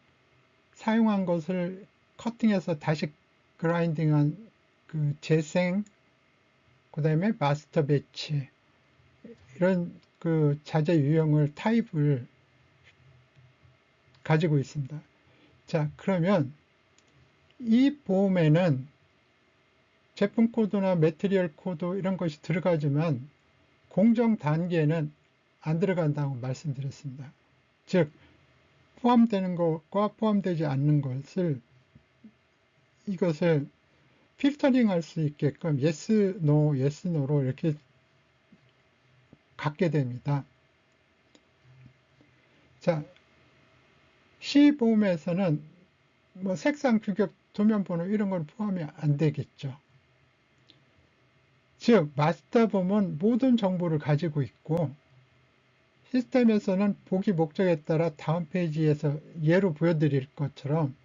사용한 것을 커팅해서 다시 그라인딩한 그 재생, 그 다음에 마스터 배치, 이런 그 자재 유형을 타입을 가지고 있습니다. 자, 그러면 이 보험에는 제품 코드나 매트리얼 코드 이런 것이 들어가지만 공정 단계에는 안 들어간다고 말씀드렸습니다. 즉 포함되는 것과 포함되지 않는 것을 이것을 필터링 할 수 있게끔 yes, no, yes, no로 이렇게 갖게 됩니다. 자, C보험에서는 뭐 색상, 규격, 도면 번호 이런 건 포함이 안 되겠죠. 즉 마스터보험은 모든 정보를 가지고 있고 시스템에서는 보기 목적에 따라 다음 페이지에서 예로 보여드릴 것처럼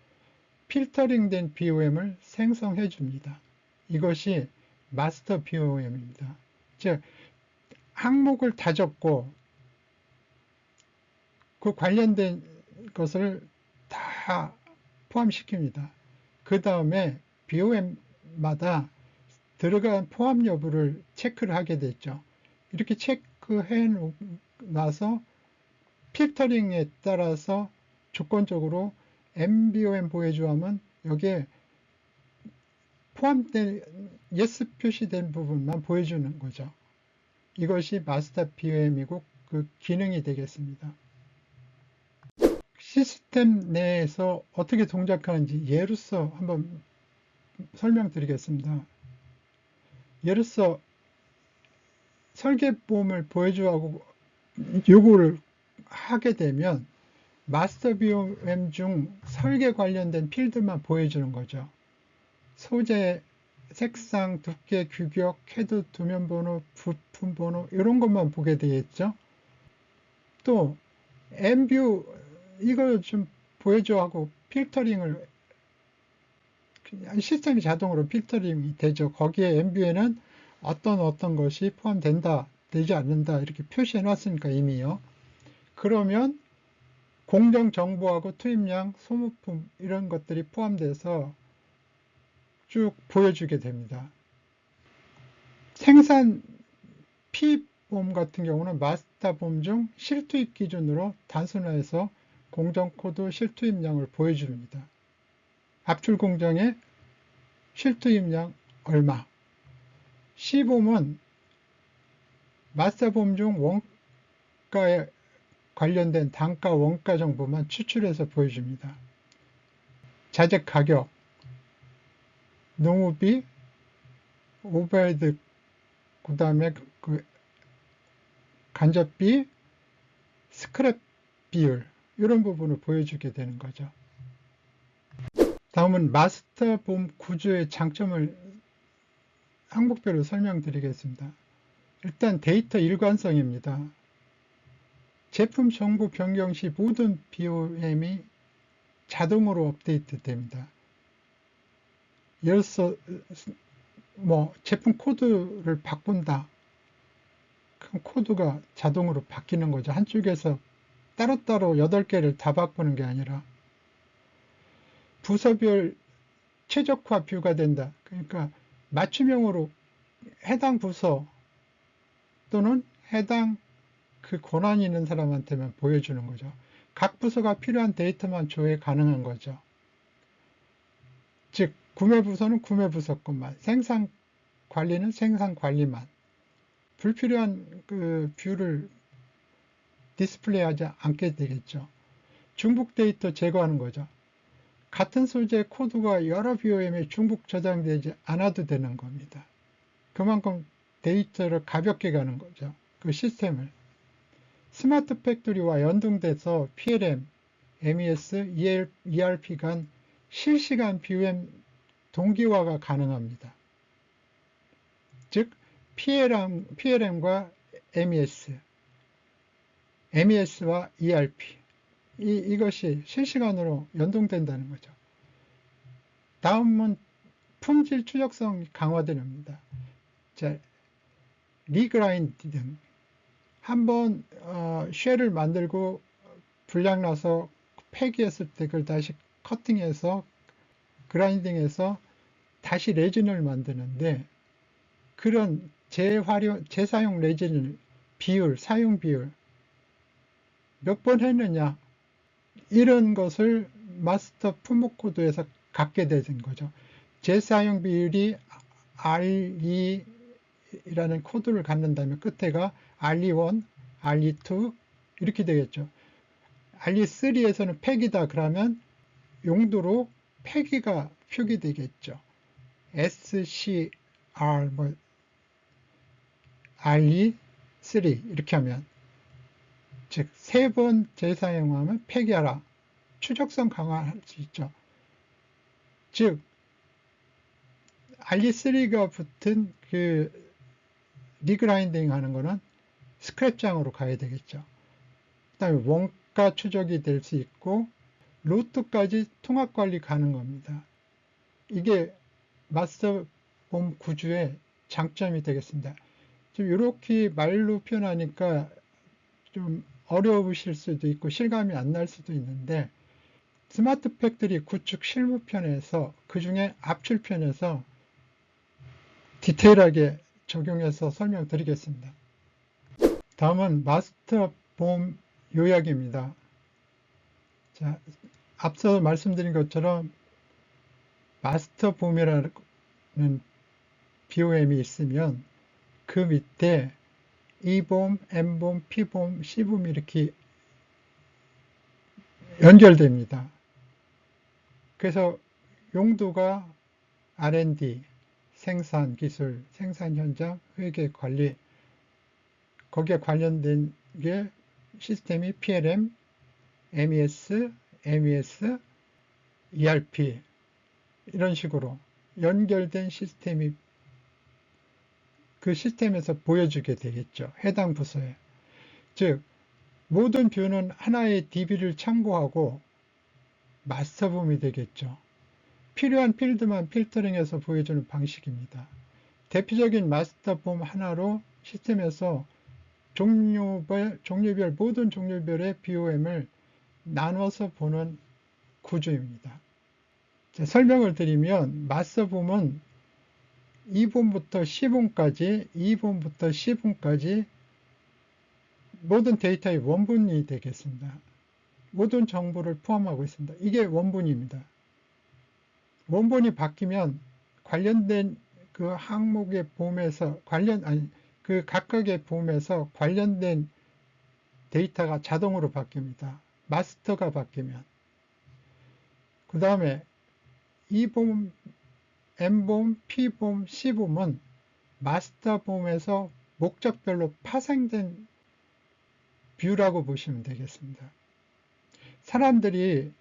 필터링된 BOM을 생성해 줍니다. 이것이 마스터 BOM입니다. 즉 항목을 다 적고 그 관련된 것을 다 포함시킵니다. 그 다음에 BOM마다 들어간 포함 여부를 체크를 하게 됐죠. 이렇게 체크해 나서 필터링에 따라서 조건적으로 MBOM 보여주하면 여기에 포함된 yes 표시된 부분만 보여주는 거죠. 이것이 마스터 BOM이고 그 기능이 되겠습니다. 시스템 내에서 어떻게 동작하는지 예로서 한번 설명드리겠습니다. 예로서 설계보험을 보여주하고 요구를 하게 되면 마스터 BOM 중 설계 관련된 필드만 보여주는 거죠. 소재, 색상, 두께, 규격, 캐드, 도면 번호, 부품 번호 이런 것만 보게 되겠죠. 또 엠뷰 이걸 좀 보여줘 하고 필터링을 시스템이 자동으로 필터링이 되죠. 거기에 엠뷰에는 어떤 것이 포함된다, 되지 않는다 이렇게 표시해 놨으니까 이미요. 그러면 공정 정보하고 투입량, 소모품 이런 것들이 포함돼서 쭉 보여주게 됩니다. 생산 P보험 같은 경우는 마스터보험 중 실투입 기준으로 단순화해서 공정 코드 실투입량을 보여줍니다. 압출 공정의 실투입량 얼마. C보험은 마스터보험 중 원가에 관련된 단가 원가 정보만 추출해서 보여줍니다. 자재 가격, 농업비, 오버헤드, 그 다음에 그 간접비, 스크랩 비율 이런 부분을 보여주게 되는 거죠. 다음은 마스터보험 구조의 장점을 항목별로 설명드리겠습니다. 일단 데이터 일관성입니다. 제품 정보 변경 시 모든 BOM이 자동으로 업데이트 됩니다. 예를 들어서 제품 코드를 바꾼다. 그럼 코드가 자동으로 바뀌는 거죠. 한쪽에서 따로따로 8개를 다 바꾸는 게 아니라 부서별 최적화 뷰가 된다. 그러니까 맞춤형으로 해당 부서 또는 해당 그 권한이 있는 사람한테만 보여주는 거죠. 각 부서가 필요한 데이터만 조회 가능한 거죠. 즉 구매 부서는 구매 부서 것만, 생산 관리는 생산 관리만, 불필요한 그 뷰를 디스플레이하지 않게 되겠죠. 중복 데이터 제거하는 거죠. 같은 소재 코드가 여러 BOM에 중복 저장되지 않아도 되는 겁니다. 그만큼 데이터를 가볍게 가는 거죠. 그 시스템을. 스마트 팩토리와 연동돼서 PLM, MES, ERP 간 실시간 BOM 동기화가 가능합니다. 즉 PLM과 MES, MES와 ERP 이것이 실시간으로 연동된다는 거죠. 다음은 품질 추적성이 강화됩니다. 자, 리그라인딩. 한번 쉘을 만들고 불량 나서 폐기했을 때 그걸 다시 커팅해서 그라인딩해서 다시 레진을 만드는데, 그런 재사용 레진을 사용 비율 몇 번 했느냐, 이런 것을 마스터 품목 코드에서 갖게 되는 거죠. 재사용 비율이 RE라는 코드를 갖는다면 끝에가 RE1, RE2 이렇게 되겠죠. RE3에서는 폐기다 그러면 용도로 폐기가 표기되겠죠. SCR, RE3 이렇게 하면, 즉 3번 재사용하면 폐기하라. 추적성 강화할 수 있죠. 즉 RE3가 붙은 그 리그라인딩 하는 거는 스크랩장으로 가야 되겠죠. 그 다음에 원가 추적이 될 수 있고 로트까지 통합 관리 가는 겁니다. 이게 마스터봄 구조의 장점이 되겠습니다. 좀 이렇게 말로 표현하니까 좀 어려우실 수도 있고 실감이 안 날 수도 있는데, 스마트 팩토리 구축 실무편에서, 그 중에 압출편에서 디테일하게 적용해서 설명드리겠습니다. 다음은 마스터봄 요약입니다. 자, 앞서 말씀드린 것처럼 마스터봄이라는 BOM이 있으면 그 밑에 E봄, M봄, P봄, C봄 이렇게 연결됩니다. 그래서 용도가 R&D, 생산 기술, 생산 현장, 회계 관리, 거기에 관련된 게 시스템이 PLM, MES, ERP 이런 식으로 연결된 시스템이 그 시스템에서 보여주게 되겠죠. 해당 부서에. 즉 모든 뷰는 하나의 DB를 참고하고 마스터봄이 되겠죠. 필요한 필드만 필터링해서 보여주는 방식입니다. 대표적인 마스터봄 하나로 시스템에서 종류별 모든 종류별의 BOM을 나눠서 보는 구조입니다. 자, 설명을 드리면 마스터봄은 2봄부터 C봄까지, 2봄부터 C봄까지 모든 데이터의 원본이 되겠습니다. 모든 정보를 포함하고 있습니다. 이게 원본입니다. 원본이 바뀌면 관련된 그 항목의 봄에서 그 각각의 봄에서 관련된 데이터가 자동으로 바뀝니다. 마스터가 바뀌면. 그 다음에 E봄, M봄, P봄, C봄은 마스터봄에서 목적별로 파생된 뷰라고 보시면 되겠습니다. 사람들이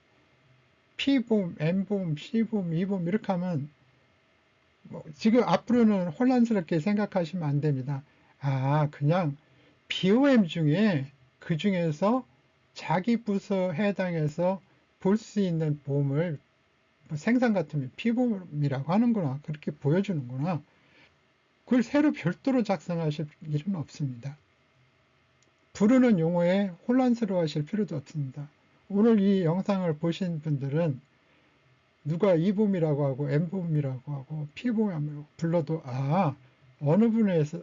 P봄, M봄, C봄, E봄 이렇게 하면 지금 앞으로는 혼란스럽게 생각하시면 안 됩니다. 그냥 BOM 중에 그 중에서 자기 부서 해당해서 볼 수 있는 봄을 생산 같으면 P봄이라고 하는구나, 그렇게 보여주는구나. 그걸 새로 별도로 작성하실 일은 없습니다. 부르는 용어에 혼란스러워 하실 필요도 없습니다. 오늘 이 영상을 보신 분들은 누가 E봄이라고 하고 M봄이라고 하고 P봄이라고 불러도 어느 분야에서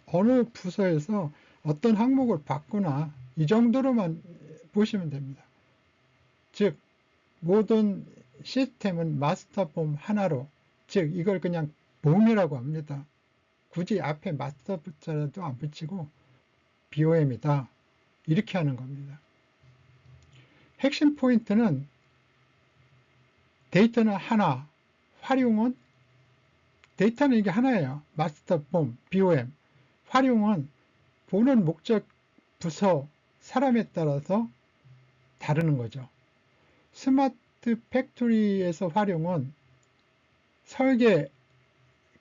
어느 부서에서 어떤 항목을 봤구나, 이 정도로만 보시면 됩니다. 즉 모든 시스템은 마스터봄 하나로, 즉 이걸 그냥 봄이라고 합니다. 굳이 앞에 마스터 붙자라도 안 붙이고 BOM이다, 이렇게 하는 겁니다. 핵심 포인트는 데이터는 하나, 활용은 데이터는 이게 하나예요. 마스터 봄, BOM. 활용은 보는 목적, 부서, 사람에 따라서 다르는 거죠. 스마트 팩토리에서 활용은 설계,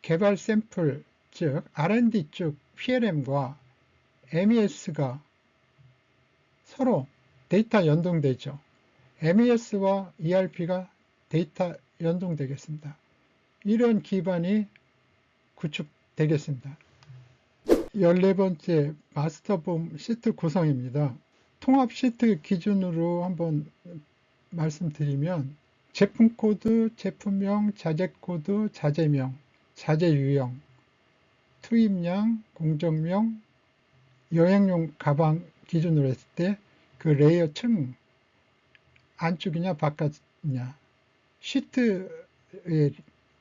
개발 샘플, 즉 R&D 쪽 PLM과 MES가 서로 데이터 연동되죠. MES와 ERP가 데이터 연동되겠습니다. 이런 기반이 구축되겠습니다. 14번째 마스터봄 시트 구성입니다. 통합 시트 기준으로 한번 말씀드리면 제품 코드, 제품명, 자재 코드, 자재명, 자재 유형, 투입량, 공정명, 여행용 가방 기준으로 했을 때 그 레이어 층, 안쪽이냐 바깥이냐, 시트의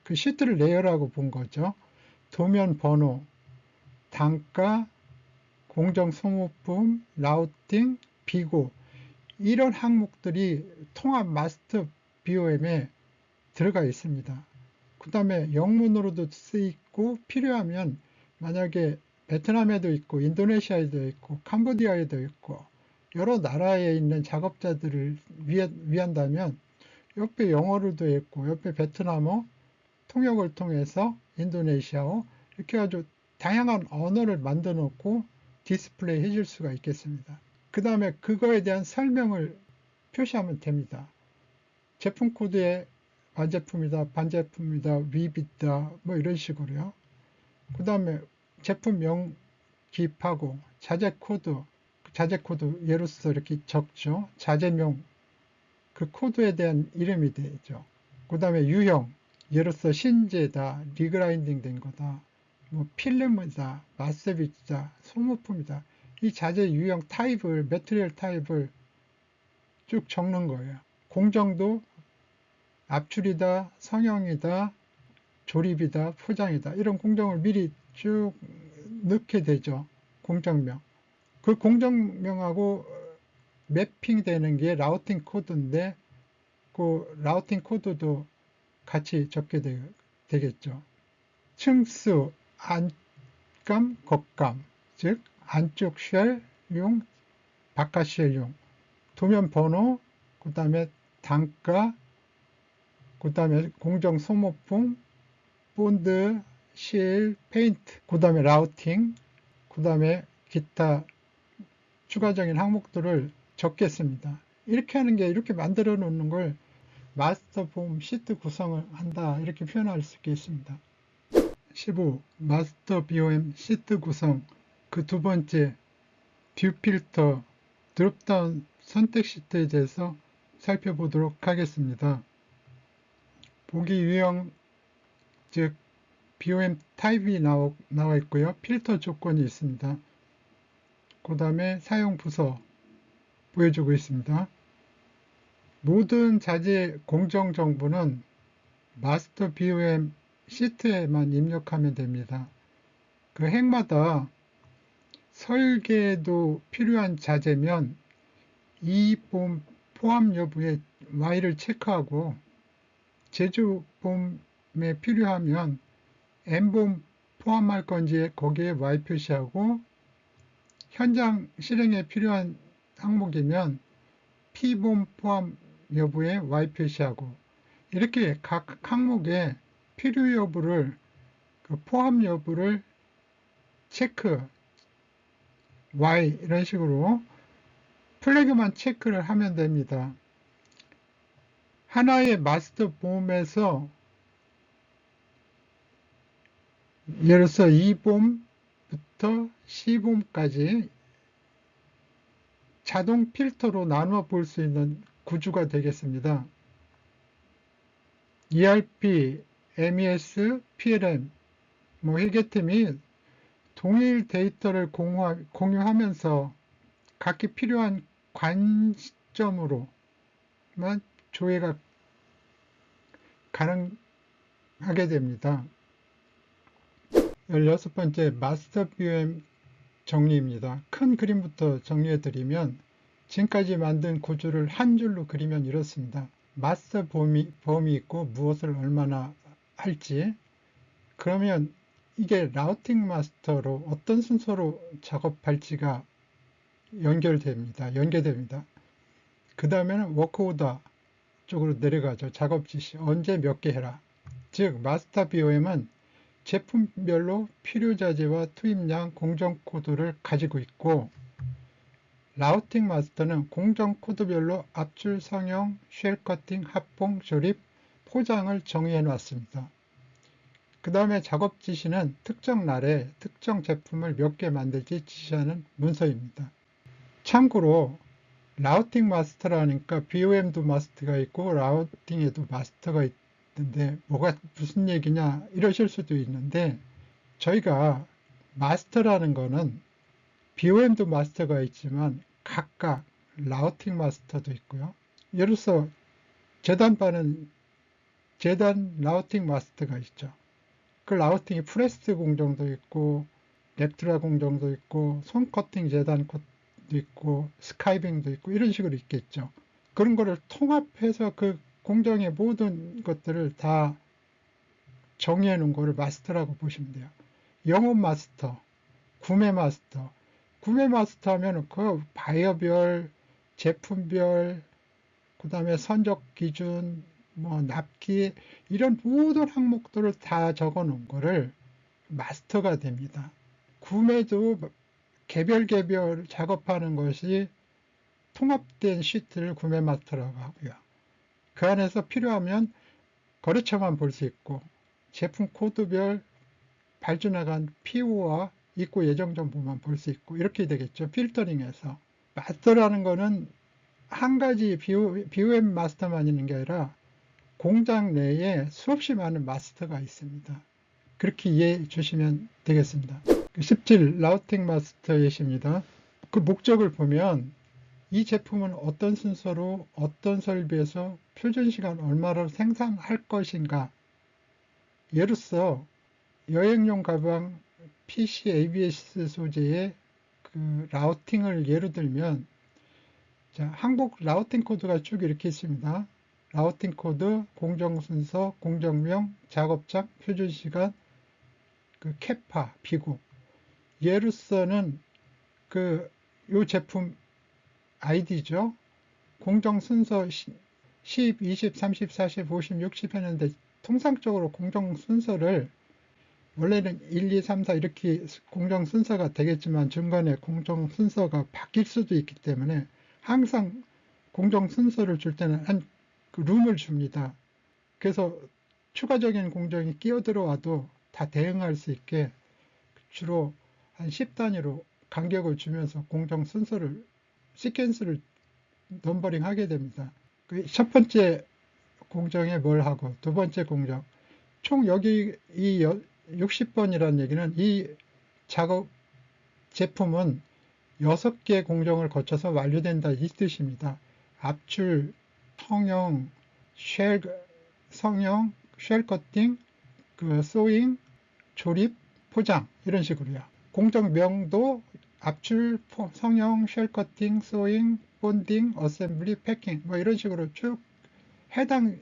그 시트를 레이어라고 본 거죠. 도면 번호, 단가, 공정 소모품, 라우팅, 비고, 이런 항목들이 통합 마스터 BOM에 들어가 있습니다. 그 다음에 영문으로도 쓰이고 필요하면 만약에 베트남에도 있고 인도네시아에도 있고 캄보디아에도 있고 여러 나라에 있는 작업자들을 위한다면 옆에 영어로도 있고 옆에 베트남어 통역을 통해서 인도네시아어, 이렇게 아주 다양한 언어를 만들어 놓고 디스플레이 해줄 수가 있겠습니다. 그 다음에 그거에 대한 설명을 표시하면 됩니다. 제품 코드에 완제품이다, 반제품이다, 위비다, 뭐 이런 식으로요. 그 다음에 제품명 기입하고 자재 코드 예로서 이렇게 적죠. 자재명, 그 코드에 대한 이름이 되죠. 그 다음에 유형, 예로서 신제다, 리그라인딩 된 거다, 뭐 필름이다, 마스비트다, 소모품이다. 이 자재 유형 타입을, 매트리얼 타입을 쭉 적는 거예요. 공정도 압출이다, 성형이다, 조립이다, 포장이다, 이런 공정을 미리 쭉 넣게 되죠. 공정명. 그 공정명하고 매핑되는 게 라우팅 코드인데 그 라우팅 코드도 같이 적게 되겠죠. 층수, 안감, 겉감, 즉 안쪽 쉘용, 바깥 쉘용, 도면 번호, 그 다음에 단가, 그 다음에 공정 소모품, 본드, 실, 페인트, 그 다음에 라우팅, 그 다음에 기타 추가적인 항목들을 적겠습니다. 이렇게 하는 게, 이렇게 만들어 놓는 걸 마스터 봄 시트 구성을 한다, 이렇게 표현할 수 있겠습니다. 15. 마스터 BOM 시트 구성. 그 두 번째, 뷰 필터, 드롭다운 선택 시트에 대해서 살펴보도록 하겠습니다. 보기 유형, 즉 BOM 타입이 나와 있고요. 필터 조건이 있습니다. 그 다음에 사용 부서 보여주고 있습니다. 모든 자재 공정 정보는 마스터 BOM 시트에만 입력하면 됩니다. 그 핵마다 설계도 필요한 자재면 E봄 포함 여부에 Y를 체크하고, 제조봄에 필요하면 M봄 포함할 건지 거기에 Y 표시하고, 현장 실행에 필요한 항목이면 P봄 포함 여부에 Y 표시하고, 이렇게 각 항목의 필요 여부를, 그 포함 여부를 체크, Y, 이런 식으로 플래그만 체크를 하면 됩니다. 하나의 마스터 봄에서 예를 들어서 2봄부터 C봄까지 자동 필터로 나누어 볼 수 있는 구조가 되겠습니다. ERP, MES, PLM, 회계팀이 동일 데이터를 공유하면서 각기 필요한 관점으로만 조회가 가능하게 됩니다. 16번째 마스터 BOM 정리입니다. 큰 그림부터 정리해드리면 지금까지 만든 구조를 한 줄로 그리면 이렇습니다. 마스터 범위 있고 무엇을 얼마나 할지, 그러면 이게 라우팅 마스터로 어떤 순서로 작업할지가 연계됩니다. 그 다음에는 워크 오더 쪽으로 내려가죠. 작업 지시, 언제 몇 개 해라. 즉 마스터 BOM은 제품별로 필요자재와 투입량, 공정 코드를 가지고 있고, 라우팅 마스터는 공정 코드별로 압출, 성형, 쉘 커팅, 합봉, 조립, 포장을 정의해 놨습니다. 그 다음에 작업 지시는 특정 날에 특정 제품을 몇 개 만들지 지시하는 문서입니다. 참고로 라우팅 마스터라니까 BOM도 마스터가 있고 라우팅에도 마스터가 있는데 무슨 얘기냐 이러실 수도 있는데, 저희가 마스터라는 거는 BOM도 마스터가 있지만 각각 라우팅 마스터도 있고요. 예를 들어서 재단바는 재단 라우팅 마스터가 있죠. 그 라우팅이 프레스 공정도 있고 렉트라 공정도 있고 손 커팅 재단 코도 있고 스카이빙도 있고 이런 식으로 있겠죠. 그런 거를 통합해서 그 공정의 모든 것들을 다 정의해 놓은 거를 마스터라고 보시면 돼요. 영업 마스터, 구매 마스터. 구매 마스터 하면 그 바이어별, 제품별, 그 다음에 선적 기준, 납기, 이런 모든 항목들을 다 적어 놓은 거를 마스터가 됩니다. 구매도 개별 작업하는 것이 통합된 시트를 구매 마스터라고 하고요. 그 안에서 필요하면 거래처만 볼 수 있고, 제품 코드별 발주나간 PO와 입고 예정 정보만 볼 수 있고, 이렇게 되겠죠. 필터링해서. 마스터라는 거는 한 가지 BOM 마스터만 있는 게 아니라 공장 내에 수없이 많은 마스터가 있습니다. 그렇게 이해해 주시면 되겠습니다. 17 라우팅 마스터 예시입니다. 그 목적을 보면 이 제품은 어떤 순서로 어떤 설비에서 표준시간 얼마로 생산할 것인가. 예로서 여행용 가방 PC ABS 소재의 그 라우팅을 예로 들면, 자, 한국 라우팅 코드가 쭉 이렇게 있습니다. 라우팅 코드, 공정 순서, 공정명, 작업장, 표준시간, 그 캐파, 비구. 예로서는 요 제품 아이디죠. 공정 순서 10, 20, 30, 40, 50, 60 했는데 통상적으로 공정 순서를 원래는 1, 2, 3, 4 이렇게 공정 순서가 되겠지만 중간에 공정 순서가 바뀔 수도 있기 때문에 항상 공정 순서를 줄 때는 그 룸을 줍니다. 그래서 추가적인 공정이 끼어들어와도 다 대응할 수 있게 주로 한 10단위로 간격을 주면서 공정 순서를, 시퀀스를 넘버링 하게 됩니다. 첫 번째 공정에 뭘 하고 두 번째 공정, 총 여기 이 60번이라는 얘기는 이 작업 제품은 6개 공정을 거쳐서 완료된다 이 뜻입니다. 압출, 성형, 쉘 커팅, 소잉, 조립, 포장 이런 식으로요. 공정명도 압출, 성형, 쉘 커팅, 소잉, 본딩, 어셈블리, 패킹 이런 식으로 쭉 해당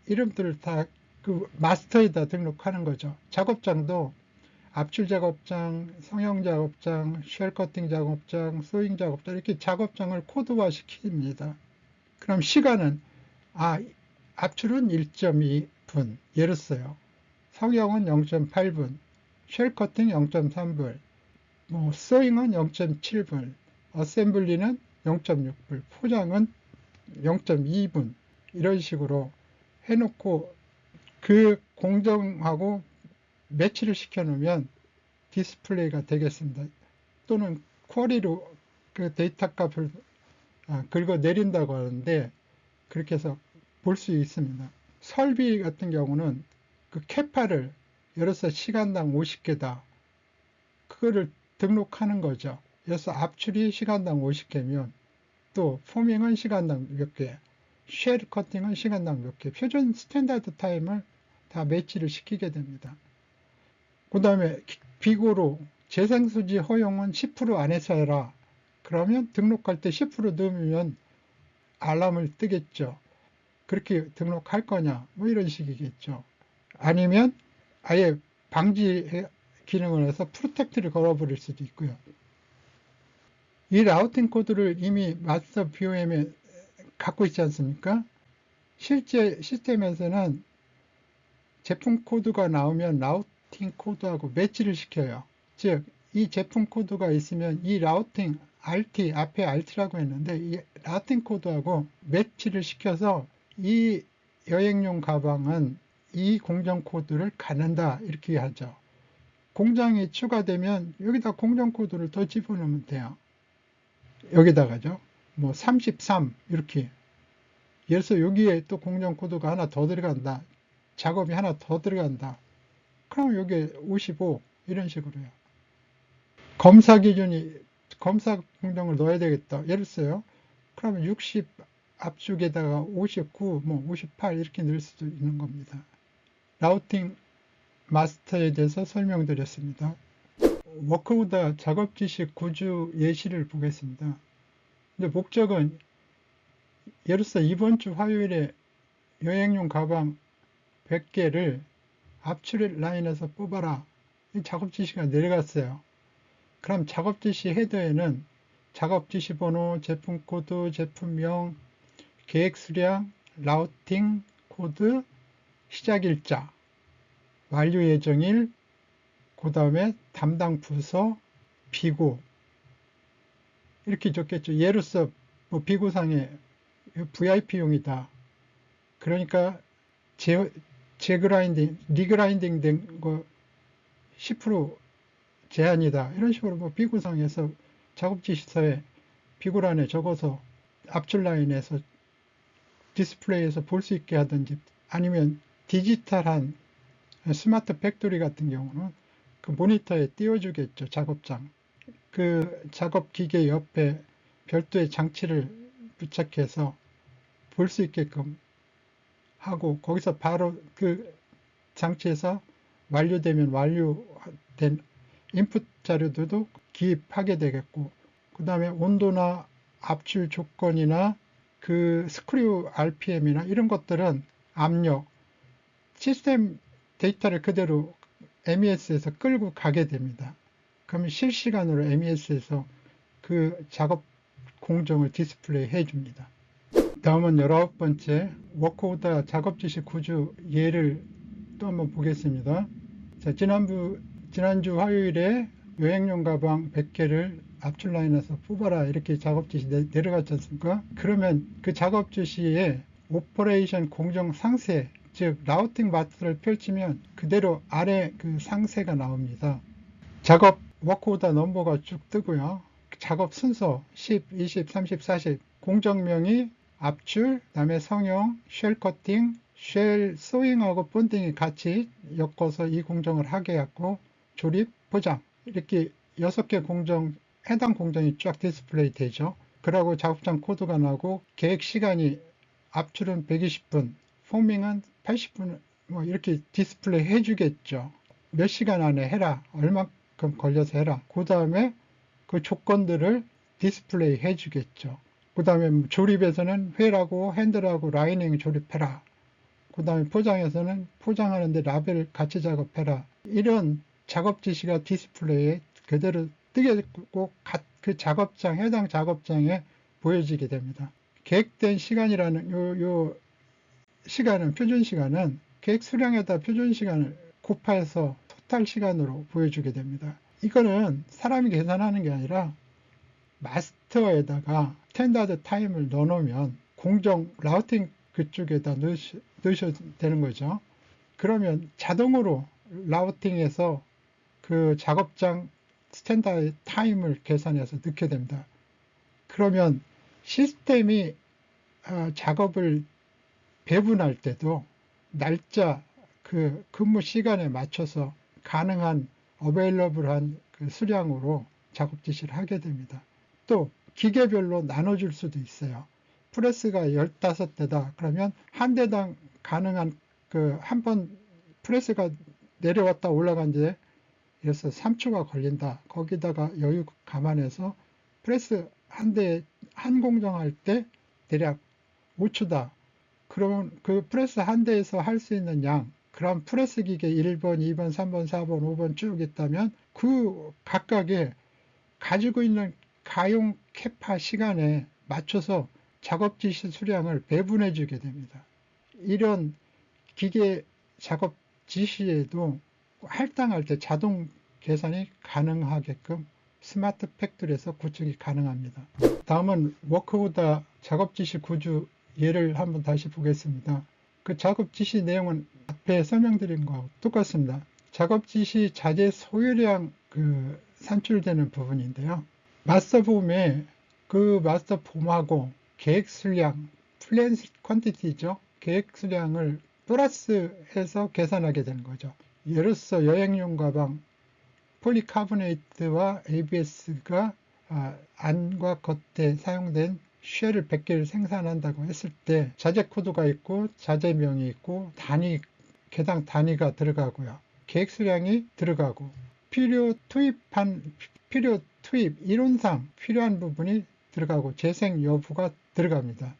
이름들을 다 그 마스터에다 등록하는 거죠. 작업장도 압출 작업장, 성형 작업장, 쉘 커팅 작업장, 소잉 작업장 이렇게 작업장을 코드화 시킵니다. 그럼 시간은 압출은 1.2분 예를 써요. 성형은 0.8분, 쉘 커팅 0.3분, 소잉은 0.7분, 어셈블리는 0.6분, 포장은 0.2분 이런 식으로 해놓고 그 공정하고 매치를 시켜 놓으면 디스플레이가 되겠습니다. 또는 쿼리로 그 데이터 값을 긁어 내린다고 하는데 그렇게 해서 볼 수 있습니다. 설비 같은 경우는 그 캐파를 열어서 시간당 50개다. 그거를 등록하는 거죠. 그래서 압출이 시간당 50개면 또 포밍은 시간당 몇 개, 쉘 커팅은 시간당 몇 개, 표준 스탠다드 타임을 다 매치를 시키게 됩니다. 그 다음에 비고로 재생수지 허용은 10% 안에서 해라. 그러면 등록할 때 10% 넣으면 알람을 뜨겠죠. 그렇게 등록할 거냐 뭐 이런 식이겠죠. 아니면 아예 방지 기능을 해서 프로텍트를 걸어버릴 수도 있고요. 이 라우팅 코드를 이미 마스터 BOM에 갖고 있지 않습니까? 실제 시스템에서는 제품 코드가 나오면 라우팅 코드하고 매치를 시켜요. 즉, 이 제품 코드가 있으면 이 라우팅 RT, 앞에 RT라고 했는데 이 라우팅 코드하고 매치를 시켜서 이 여행용 가방은 이 공정 코드를 갖는다 이렇게 하죠. 공장이 추가되면 여기다 공정 코드를 더 집어넣으면 돼요. 여기다가죠. 뭐 33 이렇게. 예를 들어서 여기에 또 공정 코드가 하나 더 들어간다. 작업이 하나 더 들어간다. 그럼 여기에 55 이런 식으로요. 검사 기준이 검사 공정을 넣어야 되겠다. 예를 들어요. 그러면 60 압축에다가 59, 뭐 58 이렇게 넣을 수도 있는 겁니다. 라우팅 마스터에 대해서 설명드렸습니다. 워크오더 작업 지시 구주 예시를 보겠습니다. 근데 목적은 예를 들어서 이번 주 화요일에 여행용 가방 100개를 압출 라인에서 뽑아라. 이 작업 지시가 내려갔어요. 그럼 작업 지시 헤더에는 작업 지시 번호, 제품 코드, 제품명, 계획 수량, 라우팅 코드, 시작 일자, 완료 예정일, 그 다음에 담당 부서, 비고 이렇게 적겠죠. 예를 들어서 뭐 비고상에 VIP용이다. 그러니까 재그라인딩, 리그라인딩 된 거 10% 제한이다. 이런 식으로 뭐 비고상에서 작업 지시서에 비고란에 적어서 압출 라인에서 디스플레이에서 볼 수 있게 하든지 아니면 디지털한 스마트 팩토리 같은 경우는 그 모니터에 띄워주겠죠. 작업장. 그 작업 기계 옆에 별도의 장치를 부착해서 볼 수 있게끔 하고 거기서 바로 그 장치에서 완료되면 완료된 인풋 자료들도 기입하게 되겠고 그 다음에 온도나 압출 조건이나 그 스크류 RPM이나 이런 것들은 압력, 시스템 데이터를 그대로 MES에서 끌고 가게 됩니다. 그러면 실시간으로 MES에서 그 작업 공정을 디스플레이 해줍니다. 다음은 19번째 워크오더 작업 지시 구주 예를 또 한번 보겠습니다. 자, 지난주 화요일에 여행용 가방 100개를 압출 라인에서 뽑아라 이렇게 작업 지시 내려갔지 않습니까? 그러면 그 작업 지시에 오퍼레이션 공정 상세 즉 라우팅 마트를 펼치면 그대로 아래 그 상세가 나옵니다. 작업 워크오더 넘버가 쭉 뜨고요. 작업 순서 10, 20, 30, 40 공정명이 압출, 그다음에 성형, 쉘 커팅, 쉘 소잉하고 본딩이 같이 엮어서 이 공정을 하게 했고 조립, 포장 이렇게 6개 공정 해당 공정이 쫙 디스플레이 되죠. 그러고 작업장 코드가 나고 계획 시간이 압출은 120분, 포밍은 80분 뭐 이렇게 디스플레이 해주겠죠. 몇 시간 안에 해라, 얼마큼 걸려서 해라. 그 다음에 그 조건들을 디스플레이 해주겠죠. 그 다음에 조립에서는 휠하고 핸들하고 라이닝 조립해라. 그 다음에 포장에서는 포장하는데 라벨 같이 작업해라. 이런 작업 지시가 디스플레이에 그대로 뜨게 되고 그 작업장, 해당 작업장에 보여지게 됩니다. 계획된 시간이라는 요 시간은, 표준 시간은 계획 수량에다 표준 시간을 곱해서 토탈 시간으로 보여주게 됩니다. 이거는 사람이 계산하는 게 아니라 마스터에다가 스탠다드 타임을 넣어놓으면 공정 라우팅 그쪽에다 넣으셔도 되는 거죠. 그러면 자동으로 라우팅해서 그 작업장 스탠다드 타임을 계산해서 넣게 됩니다. 그러면 시스템이 작업을 배분할 때도 날짜, 그 근무 시간에 맞춰서 가능한 어베일러블한 그 수량으로 작업 지시를 하게 됩니다. 또 기계별로 나눠줄 수도 있어요. 프레스가 15대다. 그러면 한 대당 가능한 그 한 번 프레스가 내려왔다 올라간 지 그래서 3초가 걸린다. 거기다가 여유 감안해서 프레스 한 대, 한 공정할 때 대략 5초다. 그러면 그 프레스 한 대에서 할 수 있는 양, 그럼 프레스 기계 1번, 2번, 3번, 4번, 5번 쭉 있다면 그 각각의 가지고 있는 가용 캐파 시간에 맞춰서 작업 지시 수량을 배분해 주게 됩니다. 이런 기계 작업 지시에도 할당할 때 자동 계산이 가능하게끔 스마트 팩토리에서 구축이 가능합니다. 다음은 워크오더 작업 지시 구조 예를 한번 다시 보겠습니다. 그 작업 지시 내용은 앞에 설명드린 거하고 똑같습니다. 작업 지시 자재 소요량 산출되는 부분인데요. 마스터폼에 그 마스터폼하고 계획 수량, 플랜 퀀티티죠. 계획 수량을 플러스해서 계산하게 되는 거죠. 예를 들어서 여행용 가방 폴리카보네이트와 ABS가 안과 겉에 사용된 쉘을 100개를 생산한다고 했을 때 자재 코드가 있고 자재명이 있고 단위, 개당 단위가 들어가고요. 계획 수량이 들어가고 필요 투입 이론상 필요한 부분이 들어가고 재생 여부가 들어갑니다.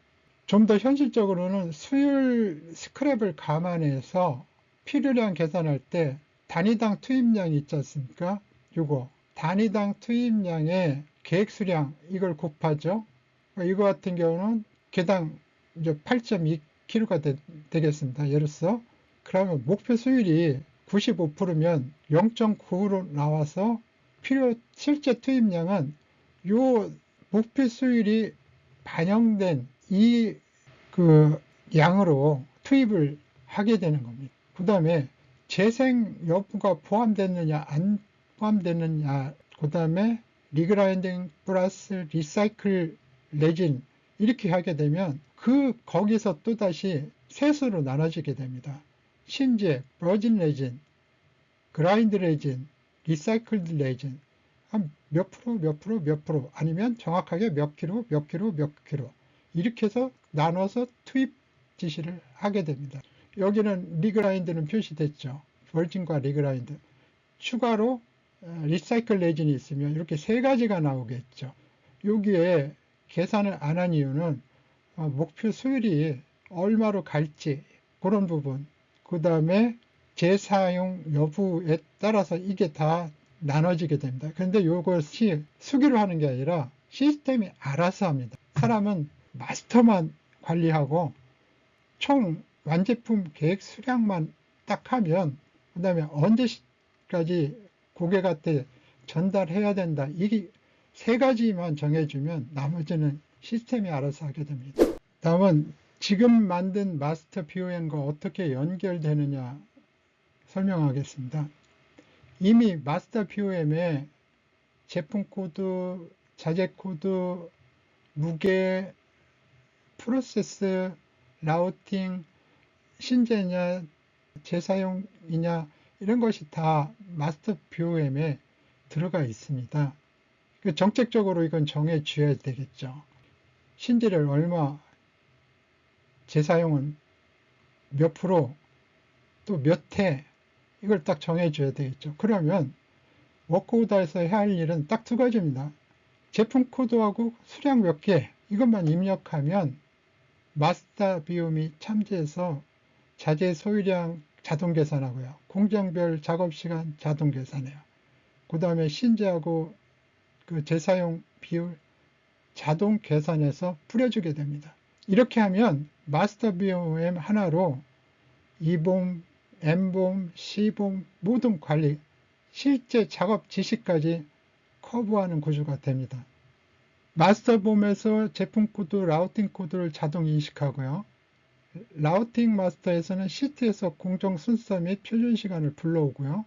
좀 더 현실적으로는 수율 스크랩을 감안해서 필요량 계산할 때 단위당 투입량이 있지 않습니까? 요거 단위당 투입량의 계획 수량 이걸 곱하죠. 이거 같은 경우는 개당 이제 8.2kg가 되겠습니다. 예를 들어서 그러면 목표 수율이 95%면 0.9로 나와서 실제 투입량은 요 목표 수율이 반영된 이 양으로 투입을 하게 되는 겁니다. 그 다음에 재생 여부가 포함됐느냐 안 포함됐느냐, 그 다음에 리그라인딩 플러스 리사이클 레진 이렇게 하게 되면 거기서 또다시 셋으로 나눠지게 됩니다. 신재, 버진 레진, 그라인드 레진, 리사이클드 레진 한 몇 프로, 몇 프로, 몇 프로 아니면 정확하게 몇 킬로, 몇 킬로, 몇 킬로 이렇게 해서 나눠서 투입 지시를 하게 됩니다. 여기는 리그라인드는 표시됐죠. 버진과 리그라인드. 추가로 리사이클 레진이 있으면 이렇게 세 가지가 나오겠죠. 여기에 계산을 안 한 이유는 목표 수율이 얼마로 갈지 그런 부분, 그 다음에 재사용 여부에 따라서 이게 다 나눠지게 됩니다. 그런데 이것이 수기로 하는 게 아니라 시스템이 알아서 합니다. 사람은 마스터만 관리하고 총 완제품 계획 수량만 딱 하면 그 다음에 언제까지 고객한테 전달해야 된다. 이게 세 가지만 정해주면 나머지는 시스템이 알아서 하게 됩니다. 다음은 지금 만든 마스터 BOM과 어떻게 연결되느냐 설명하겠습니다. 이미 마스터 BOM에 제품 코드, 자재 코드, 무게, 프로세스, 라우팅, 신재냐, 재사용이냐 이런 것이 다 마스터 BOM에 들어가 있습니다. 정책적으로 이건 정해 줘야 되겠죠. 신재를 얼마, 재사용은 몇 프로, 또 몇 회, 이걸 딱 정해 줘야 되겠죠. 그러면 워크오더에서 해야 할 일은 딱 두 가지입니다. 제품 코드하고 수량 몇 개, 이것만 입력하면 마스터 BOM이 참조해서 자재 소유량 자동 계산하고요. 공정별 작업 시간 자동 계산해요. 그 다음에 신재하고 재사용 비율 자동 계산해서 뿌려주게 됩니다. 이렇게 하면 마스터 BOM 하나로 E봄, M봄, C봄 모든 관리, 실제 작업 지시까지 커버하는 구조가 됩니다. 마스터봄에서 제품 코드, 라우팅 코드를 자동 인식하고요. 라우팅 마스터에서는 시트에서 공정 순서 및 표준 시간을 불러오고요.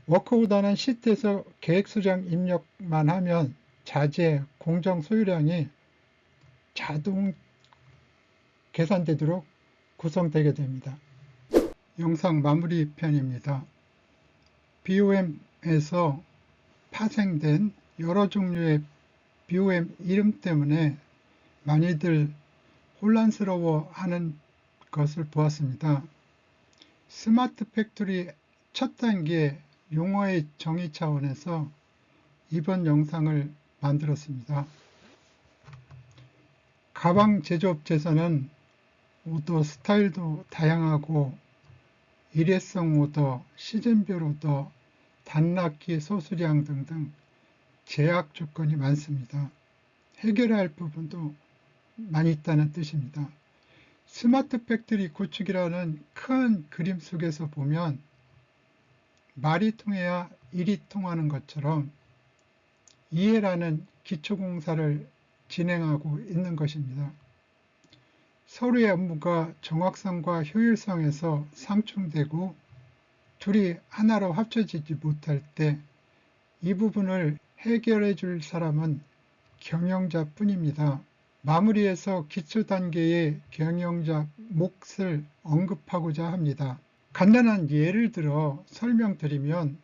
워크오더는 시트에서 계획 수량 입력만 하면 자재, 공정 소유량이 자동 계산되도록 구성되게 됩니다. 영상 마무리 편입니다. BOM에서 파생된 여러 종류의 BOM 이름 때문에 많이들 혼란스러워하는 것을 보았습니다. 스마트 팩토리 첫 단계 용어의 정의 차원에서 이번 영상을 만들었습니다. 가방 제조업체에서는 오더 스타일도 다양하고 일회성 오더, 시즌별 오더, 단락기 소수량 등등 제약 조건이 많습니다. 해결해야 할 부분도 많이 있다는 뜻입니다. 스마트 팩토리 구축이라는 큰 그림 속에서 보면 말이 통해야 일이 통하는 것처럼 이해라는 기초공사를 진행하고 있는 것입니다. 서로의 업무가 정확성과 효율성에서 상충되고 둘이 하나로 합쳐지지 못할 때 이 부분을 해결해 줄 사람은 경영자뿐입니다. 마무리해서 기초 단계의 경영자 몫을 언급하고자 합니다. 간단한 예를 들어 설명드리면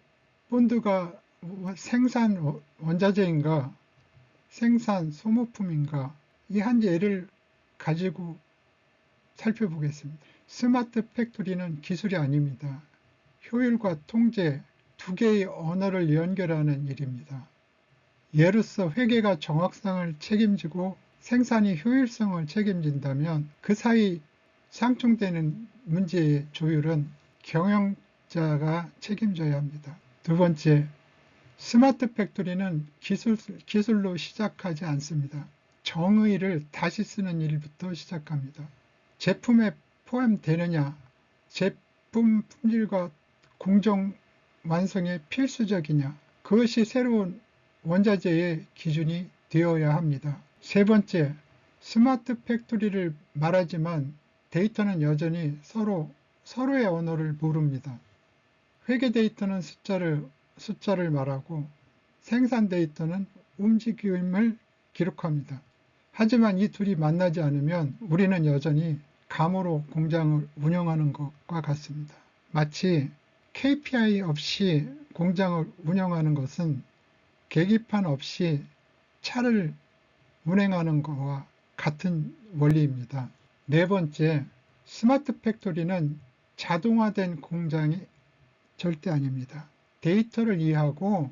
본드가 생산 원자재인가 생산 소모품인가 이 한 예를 가지고 살펴보겠습니다. 스마트 팩토리는 기술이 아닙니다. 효율과 통제 두 개의 언어를 연결하는 일입니다. 예로서 회계가 정확성을 책임지고 생산이 효율성을 책임진다면 그 사이 상충되는 문제의 조율은 경영자가 책임져야 합니다. 두 번째, 스마트 팩토리는 기술로 시작하지 않습니다. 정의를 다시 쓰는 일부터 시작합니다. 제품에 포함되느냐, 제품 품질과 공정 완성에 필수적이냐, 그것이 새로운 원자재의 기준이 되어야 합니다. 세 번째, 스마트 팩토리를 말하지만 데이터는 여전히 서로의 언어를 모릅니다. 회계 데이터는 숫자를 말하고 생산 데이터는 움직임을 기록합니다. 하지만 이 둘이 만나지 않으면 우리는 여전히 감으로 공장을 운영하는 것과 같습니다. 마치 KPI 없이 공장을 운영하는 것은 계기판 없이 차를 운행하는 것과 같은 원리입니다. 네 번째, 스마트 팩토리는 자동화된 공장이 절대 아닙니다. 데이터를 이해하고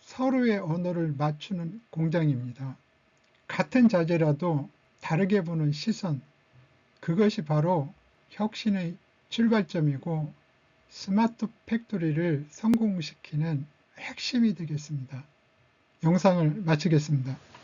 서로의 언어를 맞추는 공장입니다. 같은 자재라도 다르게 보는 시선, 그것이 바로 혁신의 출발점이고 스마트 팩토리를 성공시키는 핵심이 되겠습니다. 영상을 마치겠습니다.